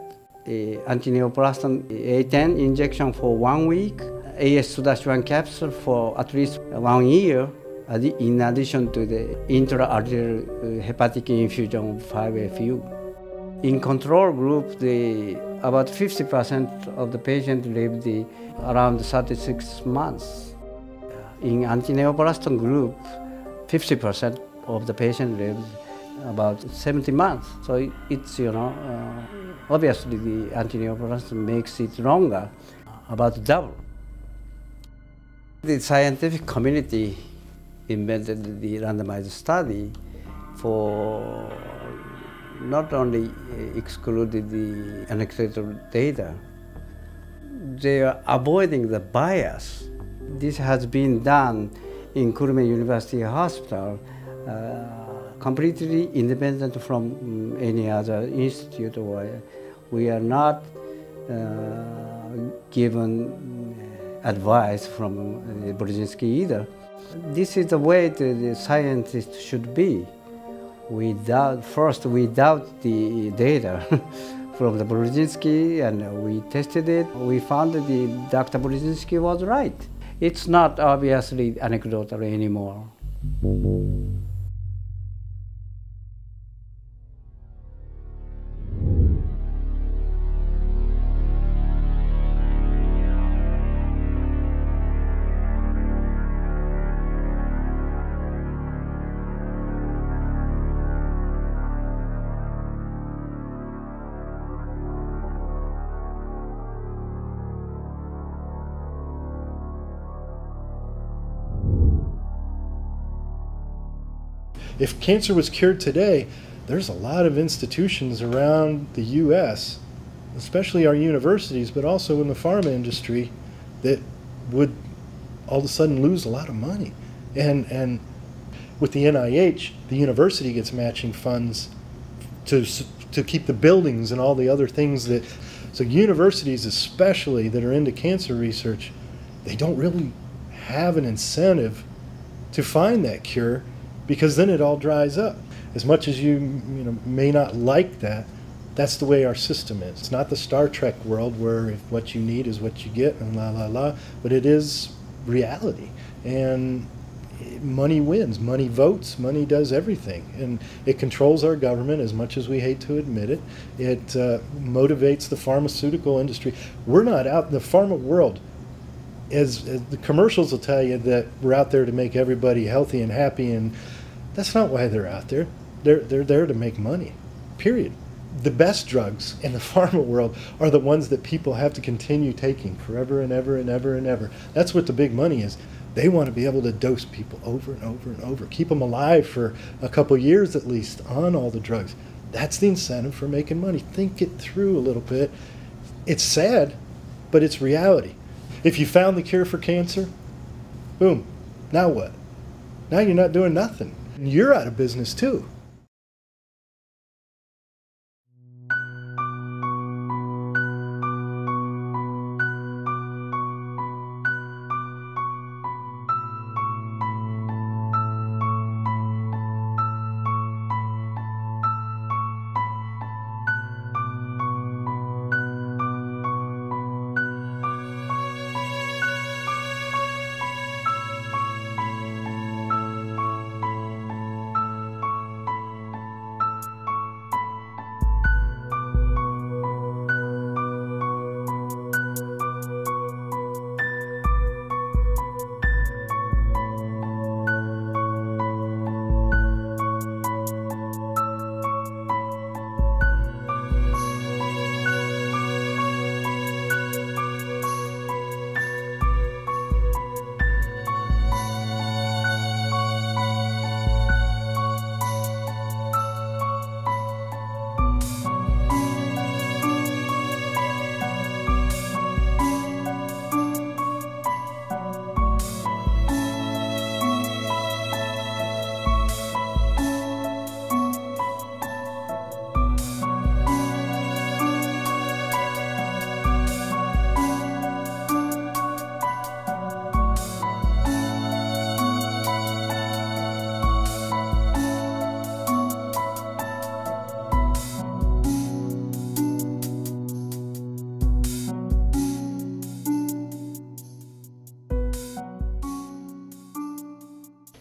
antineoplaston A10 injection for 1 week, AS2-1 capsule for at least 1 year, in addition to the intra-arterial hepatic infusion of 5-FU. In control group, about 50% of the patients lived around 36 months. In antineoplaston group, 50% of the patients lived about 70 months. So it's, obviously the antineoplaston makes it longer, about double. The scientific community invented the randomized study for not only excluded the anecdotal data, they are avoiding the bias. This has been done in Kurume University Hospital, completely independent from any other institute. We are not given advice from Burzynski either. This is the way the scientist should be. We doubt the data from the Burzynski, and we tested it. We found that Dr. Burzynski was right. It's not obviously anecdotal anymore. If cancer was cured today, there's a lot of institutions around the U.S., especially our universities, but also in the pharma industry, that would all of a sudden lose a lot of money. And with the NIH, the university gets matching funds to keep the buildings and all the other things that, so universities especially that are into cancer research, they don't really have an incentive to find that cure, because then it all dries up. As much as you may not like that, that's the way our system is. It's not the Star Trek world where if what you need is what you get and la la la, but it is reality. And money wins, money votes, money does everything. And it controls our government as much as we hate to admit it. It motivates the pharmaceutical industry. We're not out in the pharma world. As the commercials will tell you that we're out there to make everybody healthy and happy, and that's not why they're out there. They're there to make money, period. The best drugs in the pharma world are the ones that people have to continue taking forever and ever and ever and ever. That's what the big money is. They want to be able to dose people over and over and over, keep them alive for a couple years at least on all the drugs. That's the incentive for making money. Think it through a little bit. It's sad, but it's reality. If you found the cure for cancer, boom, now what? Now you're not doing nothing. You're out of business too.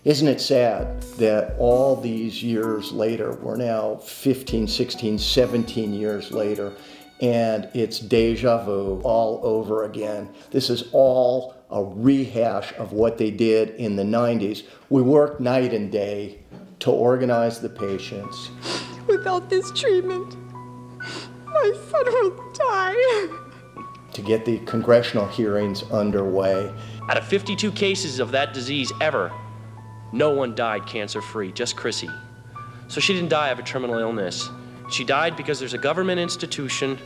Isn't it sad that all these years later, we're now 15, 16, 17 years later, and it's deja vu all over again. This is all a rehash of what they did in the 90s. We worked night and day to organize the patients. Without this treatment, my son will die. To get the congressional hearings underway. Out of 52 cases of that disease ever, no one died cancer-free, just Chrissy. So she didn't die of a terminal illness. She died because there's a government institution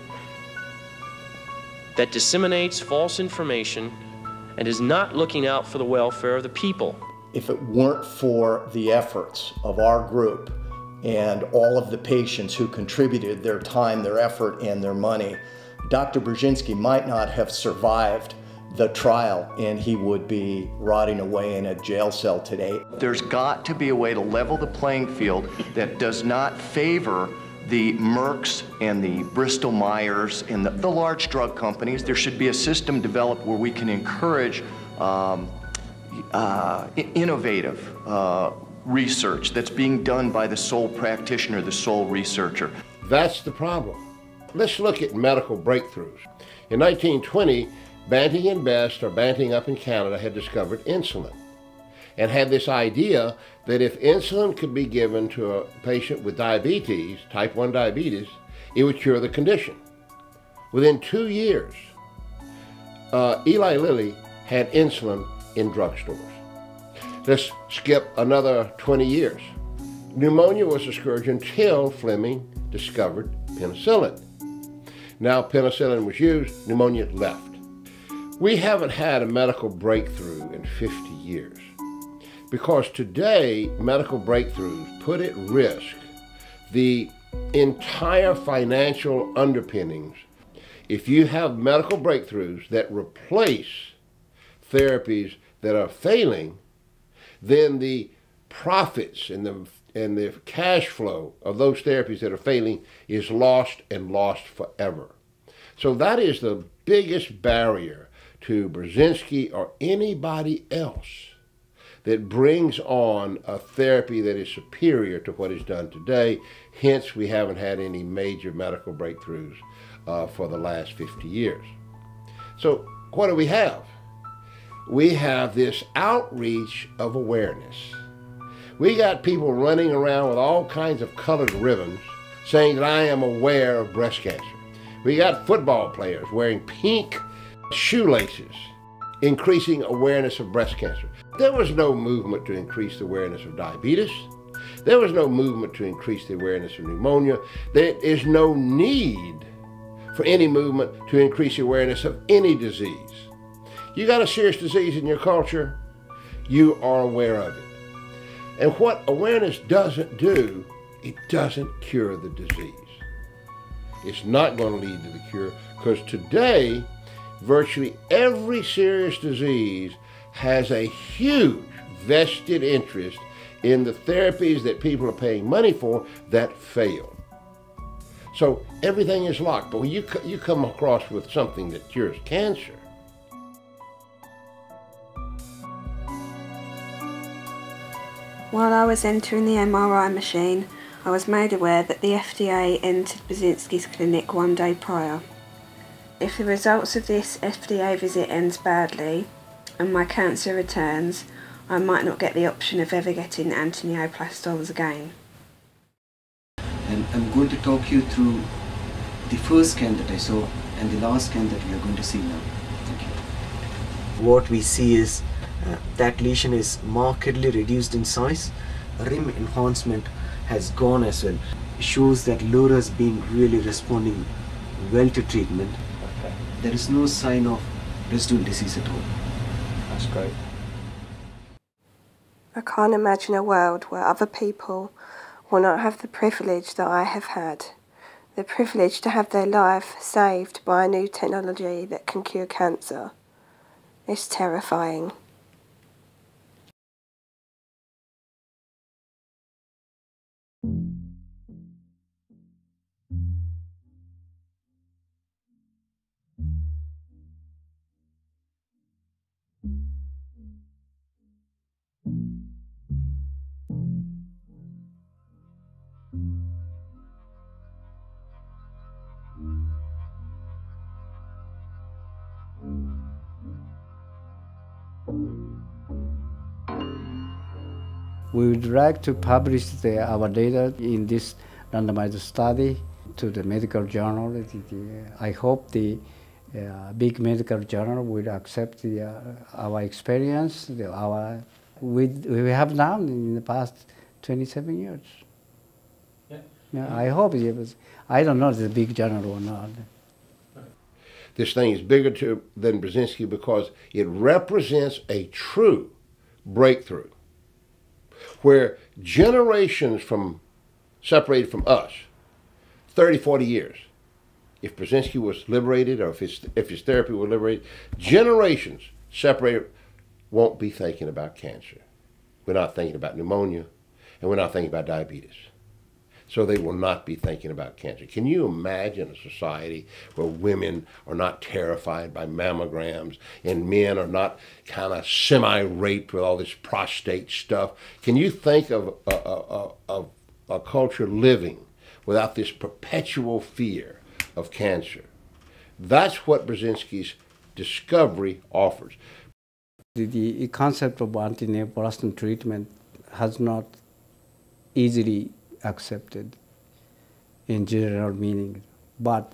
that disseminates false information and is not looking out for the welfare of the people. If it weren't for the efforts of our group and all of the patients who contributed their time, their effort, and their money, Dr. Burzynski might not have survived the trial, and he would be rotting away in a jail cell today. There's got to be a way to level the playing field that does not favor the Mercks and the Bristol Myers and the large drug companies. There should be a system developed where we can encourage innovative research that's being done by the sole practitioner, the sole researcher. That's the problem. Let's look at medical breakthroughs. In 1920, Banting and Best, or Banting up in Canada, had discovered insulin and had this idea that if insulin could be given to a patient with diabetes, type 1 diabetes, it would cure the condition. Within 2 years, Eli Lilly had insulin in drugstores. Let's skip another 20 years. Pneumonia was a scourge until Fleming discovered penicillin. Now penicillin was used, pneumonia left. We haven't had a medical breakthrough in 50 years because today medical breakthroughs put at risk the entire financial underpinnings. If you have medical breakthroughs that replace therapies that are failing, then the profits and the cash flow of those therapies that are failing is lost and lost forever. So that is the biggest barrier to Burzynski or anybody else that brings on a therapy that is superior to what is done today. Hence, we haven't had any major medical breakthroughs for the last 50 years. So what do we have? We have this outreach of awareness. We got people running around with all kinds of colored ribbons saying that I am aware of breast cancer. We got football players wearing pink shoelaces, increasing awareness of breast cancer. There was no movement to increase the awareness of diabetes. There was no movement to increase the awareness of pneumonia. There is no need for any movement to increase the awareness of any disease. You got a serious disease in your culture, you are aware of it. And what awareness doesn't do, it doesn't cure the disease. It's not going to lead to the cure because today, virtually every serious disease has a huge vested interest in the therapies that people are paying money for that fail. So everything is locked. But when you come across with something that cures cancer, while I was entering the MRI machine, I was made aware that the FDA entered Burzynski's clinic one day prior. If the results of this FDA visit ends badly and my cancer returns, I might not get the option of ever getting Antineoplastons again. And I'm going to talk you through the first scan that I saw and the last scan that we are going to see now. Thank you. What we see is that lesion is markedly reduced in size. Rim enhancement has gone as well. It shows that LoRa is being really responding well to treatment. Okay. There is no sign of residual disease at all. That's great. I can't imagine a world where other people will not have the privilege that I have had. The privilege to have their life saved by a new technology that can cure cancer. It's terrifying. We would like to publish our data in this randomized study to the medical journal. I hope the big medical journal will accept our experience, we have done in the past 27 years. Yeah, I hope it was. I don't know if it's a big journal or not. This thing is bigger than Burzynski because it represents a true breakthrough where generations separated from us, 30, 40 years, if Burzynski was liberated or if his therapy were liberated, generations separated won't be thinking about cancer. We're not thinking about pneumonia, and we're not thinking about diabetes. So they will not be thinking about cancer. Can you imagine a society where women are not terrified by mammograms and men are not kind of semi-raped with all this prostate stuff? Can you think of a culture living without this perpetual fear of cancer? That's what Burzynski's discovery offers. The concept of antineoplaston treatment has not easily accepted in general meaning, but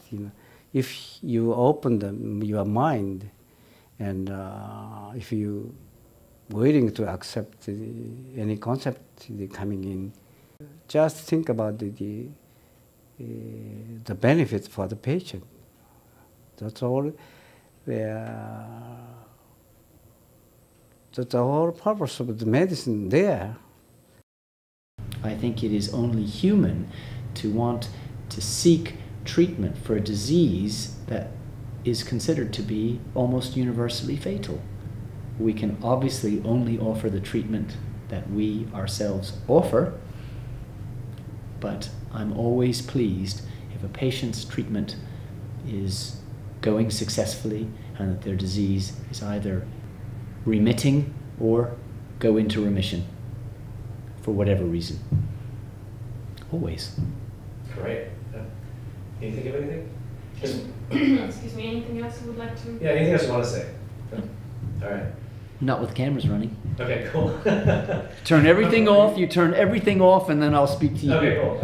if you open your mind and if you willing to accept any concept coming in, just think about the benefit for the patient. That's all. That's the whole purpose of the medicine there. I think it is only human to want to seek treatment for a disease that is considered to be almost universally fatal. We can obviously only offer the treatment that we ourselves offer, but I'm always pleased if a patient's treatment is going successfully and that their disease is either remitting or go into remission for whatever reason. Always. Great. Can you think of anything? Excuse me, anything else you would like to? Yeah, anything else you want to say? No? All right. Not with cameras running. Okay, cool. Turn everything off, you turn everything off, and then I'll speak to you. Okay, cool.